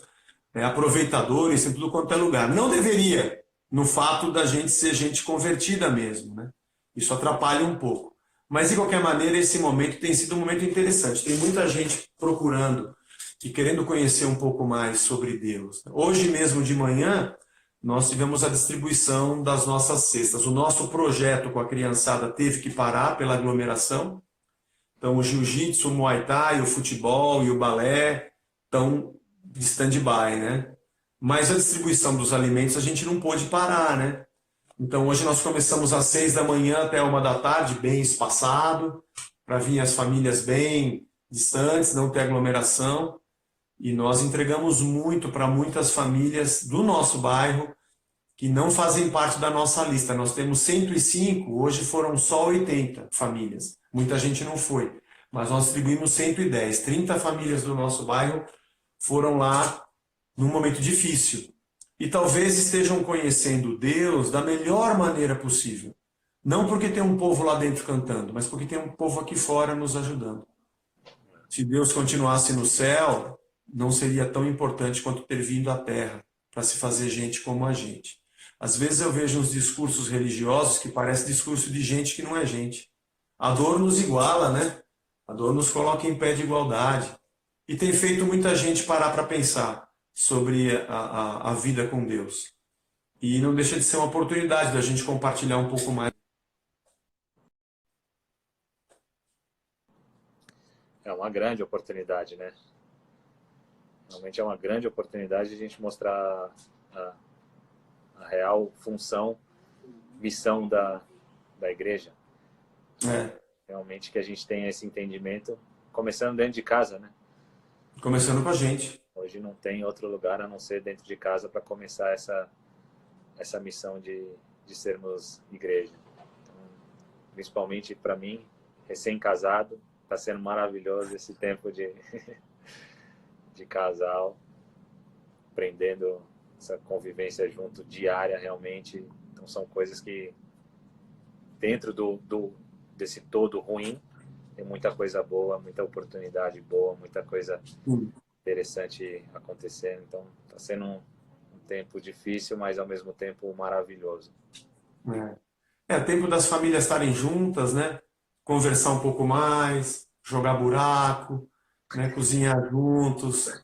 Aproveitadores em tudo quanto é lugar. Não deveria, no fato da gente ser gente convertida mesmo, né? Isso atrapalha um pouco. Mas, de qualquer maneira, esse momento tem sido um momento interessante. Tem muita gente procurando e querendo conhecer um pouco mais sobre Deus. Hoje mesmo de manhã, nós tivemos a distribuição das nossas cestas. O nosso projeto com a criançada teve que parar pela aglomeração. Então, o jiu-jitsu, o muay thai, o futebol e o balé estão de stand-by, né? Mas a distribuição dos alimentos a gente não pôde parar, né? Então, hoje nós começamos às 6 da manhã até 1 da tarde, bem espaçado, para vir as famílias bem distantes, não ter aglomeração. E nós entregamos muito para muitas famílias do nosso bairro que não fazem parte da nossa lista. Nós temos 105, hoje foram só 80 famílias. Muita gente não foi, mas nós distribuímos 110. 30 famílias do nosso bairro foram lá num momento difícil. E talvez estejam conhecendo Deus da melhor maneira possível. Não porque tem um povo lá dentro cantando, mas porque tem um povo aqui fora nos ajudando. Se Deus continuasse no céu, não seria tão importante quanto ter vindo à Terra para se fazer gente como a gente. Às vezes eu vejo uns discursos religiosos que parecem discurso de gente que não é gente. A dor nos iguala, né? A dor nos coloca em pé de igualdade. E tem feito muita gente parar para pensar sobre a vida com Deus. E não deixa de ser uma oportunidade da gente compartilhar um pouco mais. é uma grande oportunidade, né? Realmente é uma grande oportunidade de a gente mostrar a real função, missão da igreja. É. Realmente que a gente tenha esse entendimento, começando dentro de casa, né? Começando com a gente. Hoje não tem outro lugar a não ser dentro de casa para começar essa missão de sermos igreja. Então, principalmente para mim, recém-casado, está sendo maravilhoso esse tempo de casal, aprendendo essa convivência junto diária realmente. Então são coisas que dentro desse todo ruim tem muita coisa boa, muita oportunidade boa, muita coisa interessante acontecendo. Então está sendo um tempo difícil, mas ao mesmo tempo maravilhoso. É tempo das famílias estarem juntas, né? Conversar um pouco mais, jogar buraco, né? Cozinhar juntos.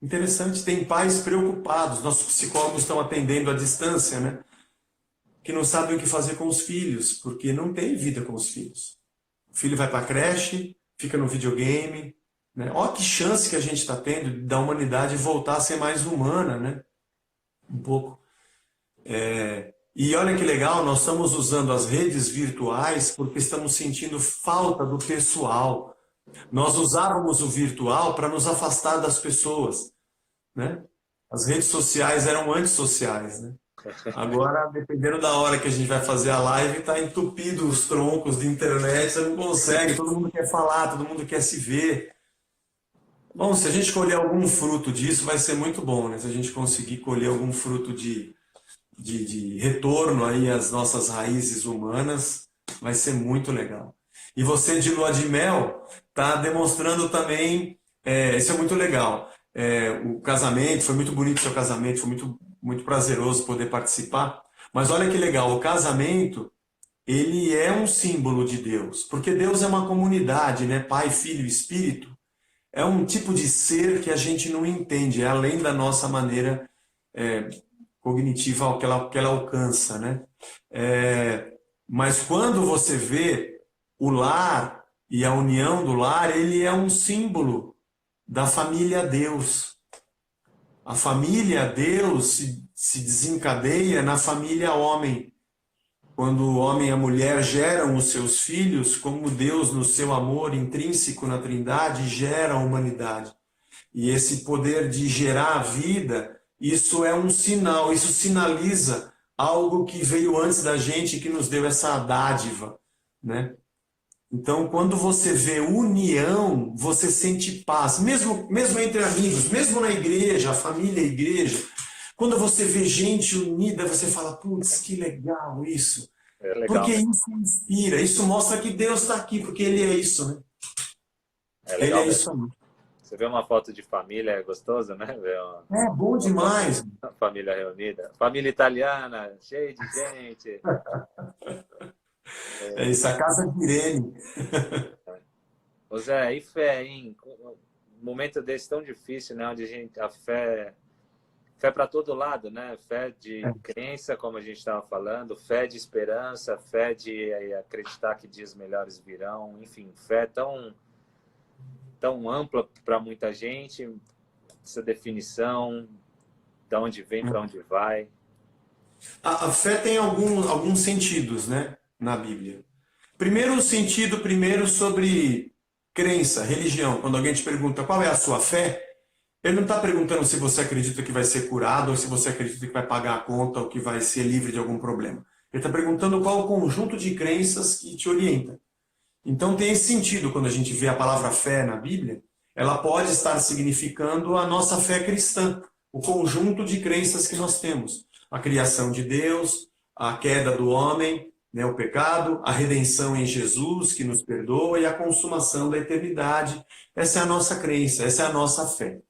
Interessante, tem pais preocupados, nossos psicólogos estão atendendo à distância, né? Que não sabem o que fazer com os filhos, porque não tem vida com os filhos. O filho vai para a creche, fica no videogame, né? Olha que chance que a gente está tendo da humanidade voltar a ser mais humana, né? Um pouco. E olha que legal, nós estamos usando as redes virtuais porque estamos sentindo falta do pessoal. Nós usávamos o virtual para nos afastar das pessoas, né? As redes sociais eram antissociais, né? Agora, dependendo da hora que a gente vai fazer a live, está entupido os troncos de internet, você não consegue, todo mundo quer falar, todo mundo quer se ver. Bom, se a gente colher algum fruto disso, vai ser muito bom, né? Se a gente conseguir colher algum fruto de retorno aí às nossas raízes humanas, vai ser muito legal. E você de lua de mel está demonstrando também, isso é muito legal. O casamento, foi muito bonito o seu casamento, foi muito prazeroso poder participar. Mas olha que legal, o casamento, ele é um símbolo de Deus, porque Deus é uma comunidade, né? Pai, Filho e Espírito. É um tipo de ser que a gente não entende, é além da nossa maneira cognitiva ao que ela alcança, né? Mas quando você vê o lar e a união do lar, ele é um símbolo da família Deus. A família Deus se desencadeia na família homem. Quando o homem e a mulher geram os seus filhos, como Deus, no seu amor intrínseco na Trindade, gera a humanidade. E esse poder de gerar a vida, isso é um sinal, isso sinaliza algo que veio antes da gente, que nos deu essa dádiva, né? Então, quando você vê união, você sente paz, mesmo entre amigos, mesmo na igreja, a família, a igreja. Quando você vê gente unida, você fala, putz, que legal isso. É legal, porque né? isso inspira, isso mostra que Deus está aqui, porque Ele é isso, né? É legal, Ele é né? isso. Você vê uma foto de família, é gostoso, né? Ver É bom demais. uma família reunida. Família italiana, cheia de gente. É isso, a casa de Irene. Ô Zé, e fé, hein? Um momento desse tão difícil, né? Onde a fé para todo lado, né? Fé de crença, como a gente estava falando, fé de esperança, fé de acreditar que dias melhores virão, enfim, fé tão ampla para muita gente, essa definição, de onde vem, para onde vai. A fé tem alguns sentidos, né, na Bíblia. Primeiro sentido, sobre crença, religião. Quando alguém te pergunta qual é a sua fé, ele não está perguntando se você acredita que vai ser curado, ou se você acredita que vai pagar a conta, ou que vai ser livre de algum problema. Ele está perguntando qual o conjunto de crenças que te orienta. Então tem esse sentido, quando a gente vê a palavra fé na Bíblia, ela pode estar significando a nossa fé cristã, o conjunto de crenças que nós temos. A criação de Deus, a queda do homem, né, o pecado, a redenção em Jesus, que nos perdoa, e a consumação da eternidade. Essa é a nossa crença, essa é a nossa fé.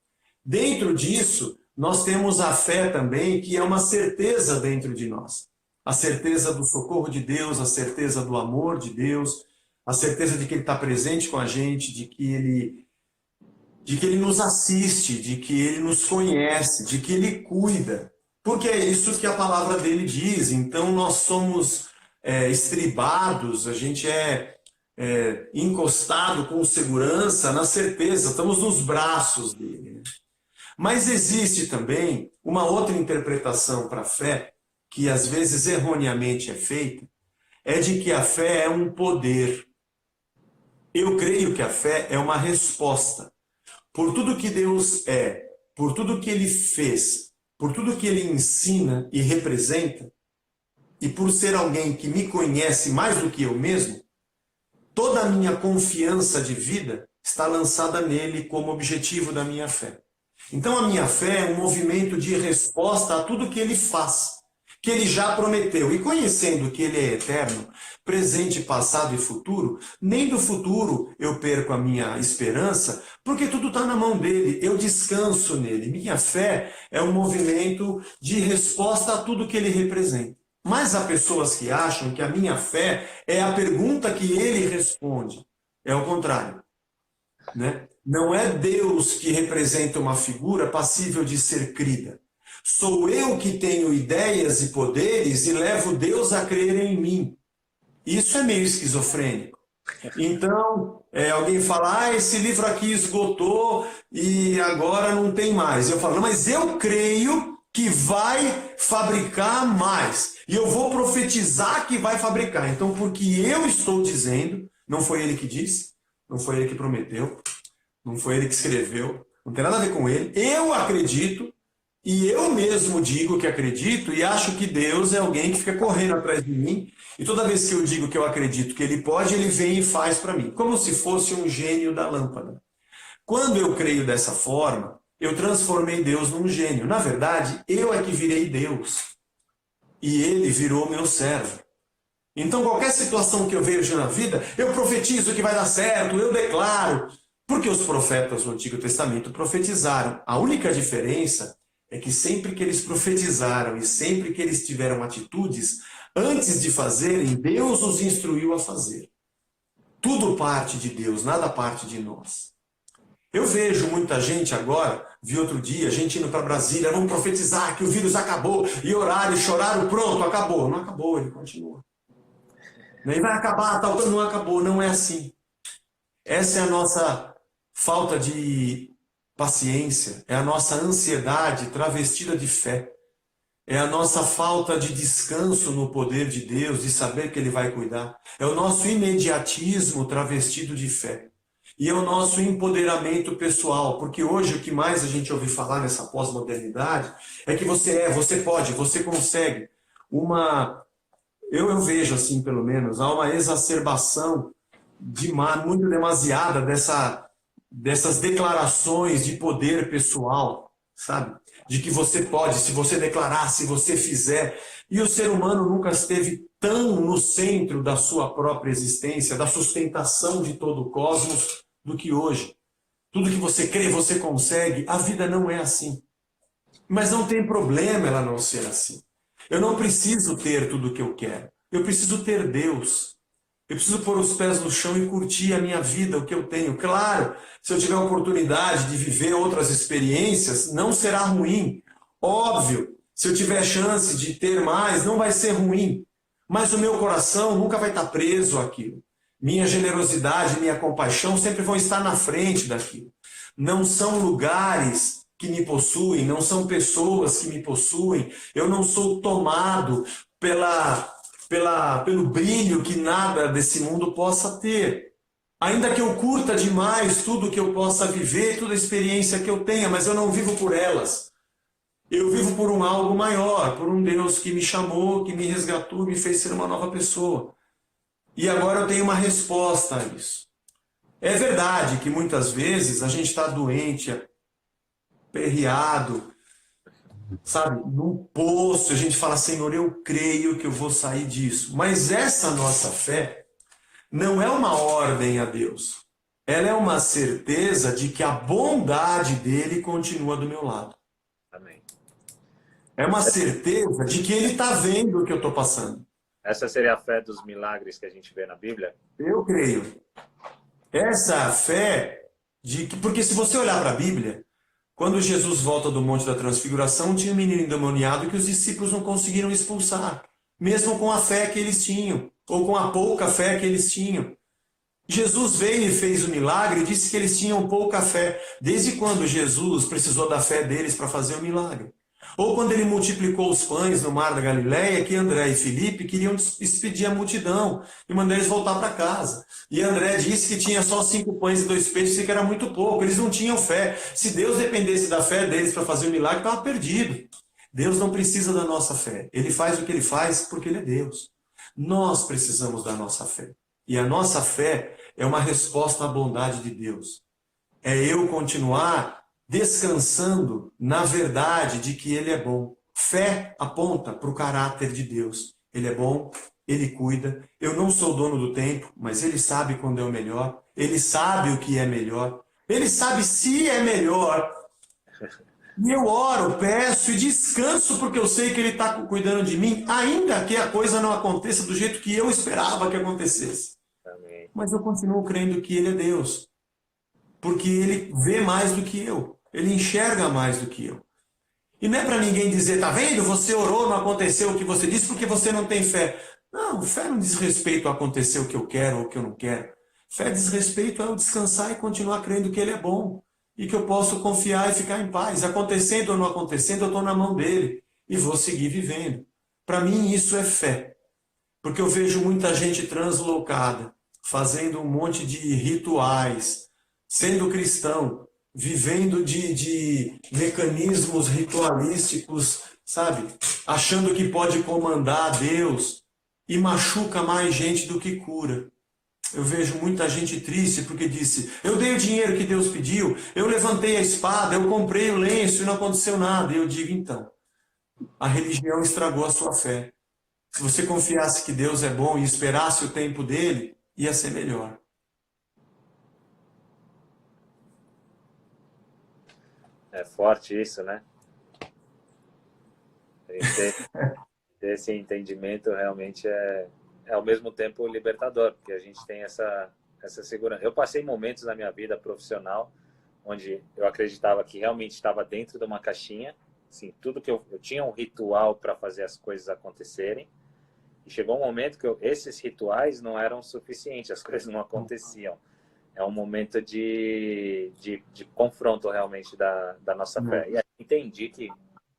Dentro disso, nós temos a fé também, que é uma certeza dentro de nós. A certeza do socorro de Deus, a certeza do amor de Deus, a certeza de que Ele está presente com a gente, de que Ele nos assiste, de que Ele nos conhece, de que Ele cuida. Porque é isso que a palavra dele diz. Então nós somos estribados, a gente é encostado com segurança, na certeza, estamos nos braços dele. Né? Mas existe também uma outra interpretação para a fé, que às vezes erroneamente é feita, é de que a fé é um poder. Eu creio que a fé é uma resposta. Por tudo que Deus é, por tudo que Ele fez, por tudo que Ele ensina e representa, e por ser alguém que me conhece mais do que eu mesmo, toda a minha confiança de vida está lançada nele como objetivo da minha fé. Então a minha fé é um movimento de resposta a tudo que Ele faz, que Ele já prometeu. E conhecendo que Ele é eterno, presente, passado e futuro, nem do futuro eu perco a minha esperança, porque tudo está na mão dele, eu descanso nele. Minha fé é um movimento de resposta a tudo que Ele representa. Mas há pessoas que acham que a minha fé é a pergunta que Ele responde. É o contrário, né? Não é Deus que representa uma figura passível de ser crida. Sou eu que tenho ideias e poderes e levo Deus a crer em mim. Isso é meio esquizofrênico. Então, alguém fala, esse livro aqui esgotou e agora não tem mais. Eu falo, mas eu creio que vai fabricar mais. E eu vou profetizar que vai fabricar. Então, porque eu estou dizendo, não foi ele que disse, não foi ele que prometeu, não foi ele que escreveu, não tem nada a ver com ele. Eu acredito, e eu mesmo digo que acredito, e acho que Deus é alguém que fica correndo atrás de mim, e toda vez que eu digo que eu acredito que Ele pode, Ele vem e faz para mim, como se fosse um gênio da lâmpada. Quando eu creio dessa forma, eu transformei Deus num gênio. Na verdade, eu é que virei Deus, e Ele virou meu servo. Então, qualquer situação que eu vejo na vida, eu profetizo que vai dar certo, eu declaro. Porque os profetas do Antigo Testamento profetizaram. A única diferença é que sempre que eles profetizaram e sempre que eles tiveram atitudes, antes de fazerem, Deus os instruiu a fazer. Tudo parte de Deus, nada parte de nós. Eu vejo muita gente agora, vi outro dia, gente indo para Brasília, vamos profetizar que o vírus acabou, e oraram e choraram, pronto, acabou. Não acabou, ele continua. Nem vai acabar, tal, não acabou, não é assim. Essa é a nossa falta de paciência, é a nossa ansiedade travestida de fé, é a nossa falta de descanso no poder de Deus, de saber que Ele vai cuidar, é o nosso imediatismo travestido de fé, e é o nosso empoderamento pessoal, porque hoje o que mais a gente ouve falar nessa pós-modernidade é que você pode, você consegue. Eu vejo assim, pelo menos, há uma exacerbação muito demasiada dessas declarações de poder pessoal, sabe? De que você pode, se você declarar, se você fizer. E o ser humano nunca esteve tão no centro da sua própria existência, da sustentação de todo o cosmos, do que hoje. Tudo que você crê, você consegue. A vida não é assim. Mas não tem problema ela não ser assim. Eu não preciso ter tudo o que eu quero. Eu preciso ter Deus. Eu preciso pôr os pés no chão e curtir a minha vida, o que eu tenho. Claro, se eu tiver a oportunidade de viver outras experiências, não será ruim. Óbvio, se eu tiver chance de ter mais, não vai ser ruim. Mas o meu coração nunca vai estar preso àquilo. Minha generosidade, minha compaixão sempre vão estar na frente daquilo. Não são lugares que me possuem, não são pessoas que me possuem. Eu não sou tomado pelo brilho que nada desse mundo possa ter. Ainda que eu curta demais tudo que eu possa viver, toda a experiência que eu tenha, mas eu não vivo por elas. Eu vivo por um algo maior, por um Deus que me chamou, que me resgatou, me fez ser uma nova pessoa. E agora eu tenho uma resposta a isso. É verdade que muitas vezes a gente está doente, aperreado, sabe, num poço, a gente fala, Senhor, eu creio que eu vou sair disso. Mas essa nossa fé não é uma ordem a Deus. Ela é uma certeza de que a bondade dele continua do meu lado. Amém. É uma certeza de que ele está vendo o que eu estou passando. Essa seria a fé dos milagres que a gente vê na Bíblia? Eu creio. Essa fé de que... Porque se você olhar para a Bíblia, quando Jesus volta do Monte da Transfiguração, tinha um menino endemoniado que os discípulos não conseguiram expulsar, mesmo com a fé que eles tinham, ou com a pouca fé que eles tinham. Jesus veio e fez o milagre e disse que eles tinham pouca fé. Desde quando Jesus precisou da fé deles para fazer o milagre? Ou quando ele multiplicou os pães no mar da Galileia, que André e Filipe queriam despedir a multidão e mandar eles voltar para casa. E André disse que tinha só 5 pães e 2 peixes, e que era muito pouco. Eles não tinham fé. Se Deus dependesse da fé deles para fazer o milagre, estava perdido. Deus não precisa da nossa fé. Ele faz o que ele faz porque ele é Deus. Nós precisamos da nossa fé. E a nossa fé é uma resposta à bondade de Deus. É eu continuar descansando na verdade de que Ele é bom. Fé aponta para o caráter de Deus. Ele é bom, Ele cuida. Eu não sou dono do tempo, mas Ele sabe quando é o melhor. Ele sabe o que é melhor. Ele sabe se é melhor. E eu oro, peço e descanso porque eu sei que Ele está cuidando de mim, ainda que a coisa não aconteça do jeito que eu esperava que acontecesse. Amém. Mas eu continuo crendo que Ele é Deus. Porque Ele vê mais do que eu. Ele enxerga mais do que eu. E não é para ninguém dizer, tá vendo? Você orou, não aconteceu o que você disse porque você não tem fé. Não, fé não diz respeito a acontecer o que eu quero ou o que eu não quero. Fé diz respeito a eu descansar e continuar crendo que Ele é bom. E que eu posso confiar e ficar em paz. Acontecendo ou não acontecendo, eu estou na mão dEle. E vou seguir vivendo. Para mim, isso é fé. Porque eu vejo muita gente translocada, fazendo um monte de rituais, sendo cristão, vivendo de mecanismos ritualísticos, sabe? Achando que pode comandar Deus e machuca mais gente do que cura. Eu vejo muita gente triste porque disse, eu dei o dinheiro que Deus pediu, eu levantei a espada, eu comprei o lenço e não aconteceu nada. E eu digo, então, a religião estragou a sua fé. Se você confiasse que Deus é bom e esperasse o tempo dele, ia ser melhor. É forte isso, né? A gente ter esse entendimento realmente é ao mesmo tempo libertador, porque a gente tem essa segurança. Eu passei momentos na minha vida profissional onde eu acreditava que realmente estava dentro de uma caixinha, assim, tudo que eu tinha um ritual para fazer as coisas acontecerem, e chegou um momento que esses rituais não eram suficientes, as coisas não aconteciam. É um momento de confronto realmente da nossa fé. E aí entendi que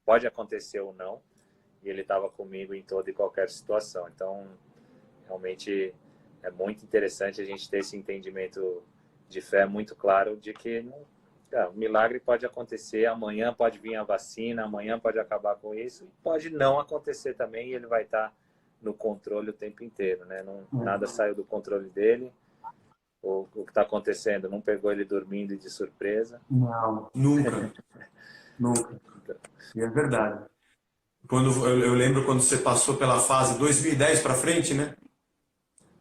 pode acontecer ou não, e ele estava comigo em toda e qualquer situação. Então, realmente é muito interessante a gente ter esse entendimento de fé muito claro de que o milagre pode acontecer, amanhã pode vir a vacina, amanhã pode acabar com isso, e pode não acontecer também, e ele vai estar no controle o tempo inteiro, né? Nada saiu do controle dele. O que está acontecendo não pegou ele dormindo de surpresa? Não, nunca. Nunca. E é verdade. Eu lembro quando você passou pela fase 2010 para frente, né?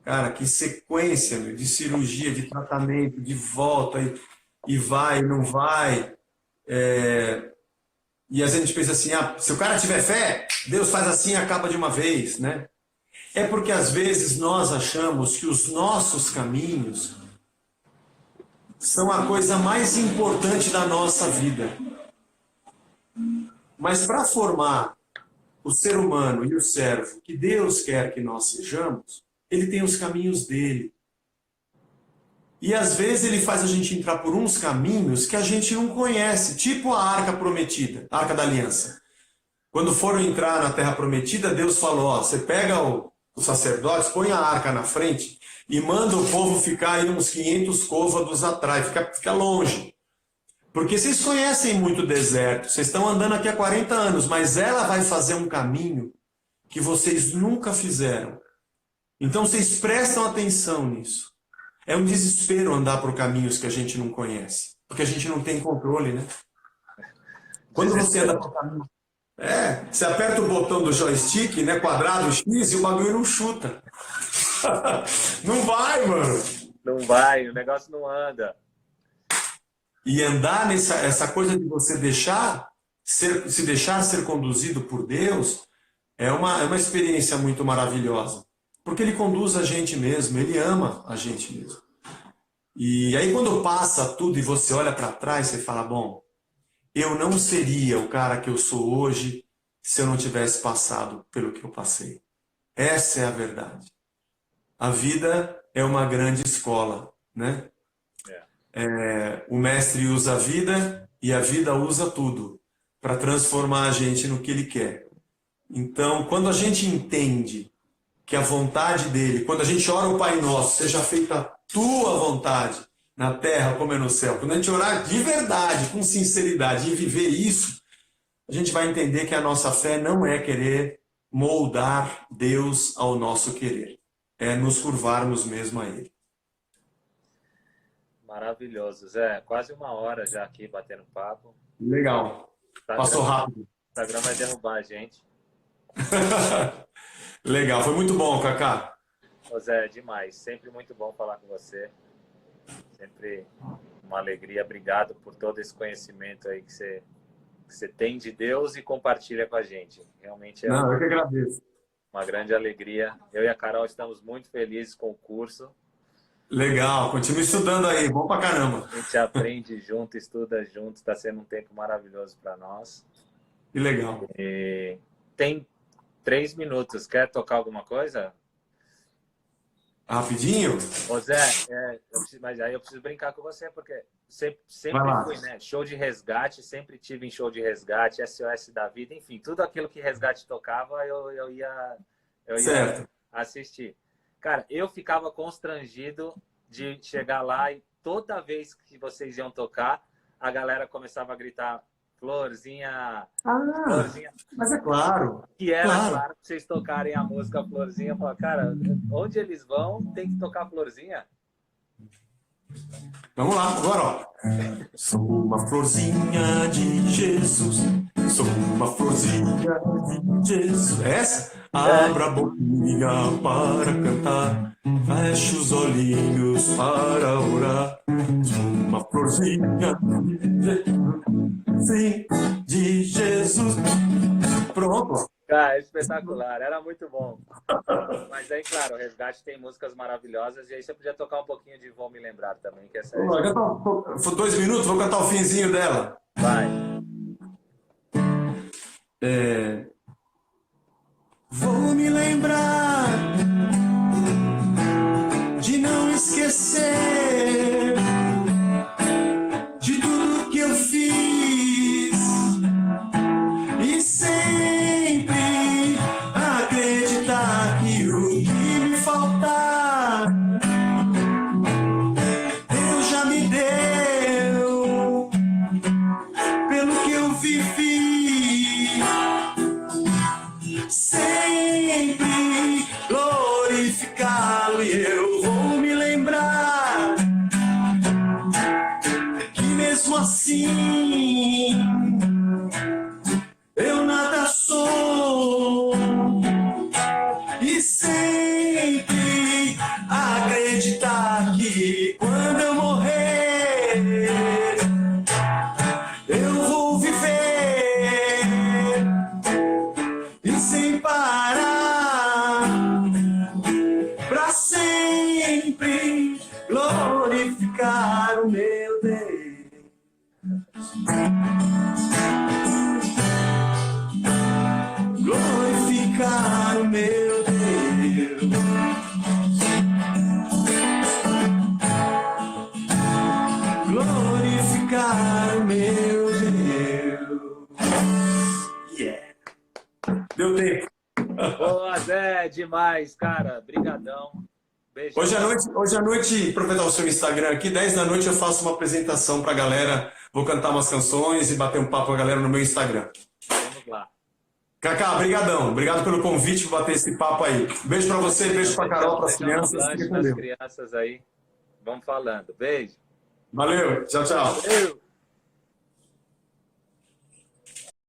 Cara, que sequência, meu, de cirurgia, de tratamento, de volta, e vai, não vai. E às vezes a gente pensa assim, se o cara tiver fé, Deus faz assim e acaba de uma vez, né? É porque às vezes nós achamos que os nossos caminhos são a coisa mais importante da nossa vida. Mas para formar o ser humano e o servo que Deus quer que nós sejamos, ele tem os caminhos dele. E às vezes ele faz a gente entrar por uns caminhos que a gente não conhece, tipo a Arca Prometida, a Arca da Aliança. Quando foram entrar na Terra Prometida, Deus falou, você pega os sacerdotes, põe a arca na frente e manda o povo ficar aí uns 500 côvados atrás, fica longe. Porque vocês conhecem muito o deserto, vocês estão andando aqui há 40 anos, mas ela vai fazer um caminho que vocês nunca fizeram. Então vocês prestam atenção nisso. É um desespero andar por caminhos que a gente não conhece, porque a gente não tem controle, né? Quando você anda por caminho... você aperta o botão do joystick, né, quadrado X, e o bagulho não chuta. Não vai, mano. Não vai, o negócio não anda. E andar essa coisa de você se deixar ser conduzido por Deus, é uma experiência muito maravilhosa. Porque Ele conduz a gente mesmo, Ele ama a gente mesmo. E aí quando passa tudo e você olha para trás, você fala, bom, eu não seria o cara que eu sou hoje se eu não tivesse passado pelo que eu passei. Essa é a verdade. A vida é uma grande escola, né? O mestre usa a vida e a vida usa tudo para transformar a gente no que ele quer. Então, quando a gente entende que a vontade dele, quando a gente ora o Pai Nosso, seja feita a tua vontade, na terra como é no céu, quando a gente orar de verdade, com sinceridade e viver isso, a gente vai entender que a nossa fé não é querer moldar Deus ao nosso querer, é nos curvarmos mesmo a Ele. Maravilhoso, Zé. Quase 1 hora já aqui batendo papo. Legal. Passou rápido. O Instagram vai derrubar a gente. Legal, foi muito bom, Kaká. Ô Zé, demais. Sempre muito bom falar com você. Sempre uma alegria. Obrigado por todo esse conhecimento aí que você tem de Deus e compartilha com a gente. Realmente é eu que agradeço. Uma grande alegria. Eu e a Carol estamos muito felizes com o curso. Legal, continue estudando aí, bom pra caramba. A gente aprende junto, estuda junto, está sendo um tempo maravilhoso para nós. Que legal. E tem 3 minutos, quer tocar alguma coisa? Rapidinho? Ô Zé, mas aí eu preciso brincar com você, porque sempre fui, né? Show de resgate, sempre tive em show de resgate, SOS da vida, enfim, tudo aquilo que resgate tocava, eu ia assistir. Cara, eu ficava constrangido de chegar lá e toda vez que vocês iam tocar, a galera começava a gritar Florzinha, Florzinha. Mas é claro. Que era claro que vocês tocarem a música Florzinha. Eu falava, cara, onde eles vão, tem que tocar Florzinha. Vamos lá, agora, ó. Sou uma florzinha de Jesus. Sou uma florzinha de Jesus. Essa? Abra a boquinha para cantar. Feche os olhinhos para orar. Sou uma florzinha de Jesus. Pronto. Cara, espetacular, era muito bom. Mas aí, claro, o Resgate tem músicas maravilhosas. E aí você podia tocar um pouquinho de Vou Me Lembrar também. Que essa Foi 2 minutos, vou cantar o finzinho dela. Vai. Vou me lembrar de não esquecer de tudo que eu fiz e sempre acreditar que o que me faltar Deus já me deu pelo que eu vivi. Sempre glorificá-lo e eu vou me lembrar que mesmo assim eu nada sou e sempre acreditar que quando eu morrer eu vou viver sem parar, pra sempre glorificar o meu Deus. Glorificar o meu Deus. Glorificar o meu Deus. Yeah. Deu tempo. Boa, Zé, demais, cara. Brigadão. Beijo. Hoje à noite, aproveitar o seu Instagram aqui, 10 da noite eu faço uma apresentação pra galera. Vou cantar umas canções e bater um papo com a galera no meu Instagram. Vamos lá. Kaká, brigadão. Obrigado pelo convite por bater esse papo aí. Beijo pra você, beijo pra Carol, pras crianças. As crianças aí. Vamos falando. Beijo. Valeu, tchau, tchau. Valeu.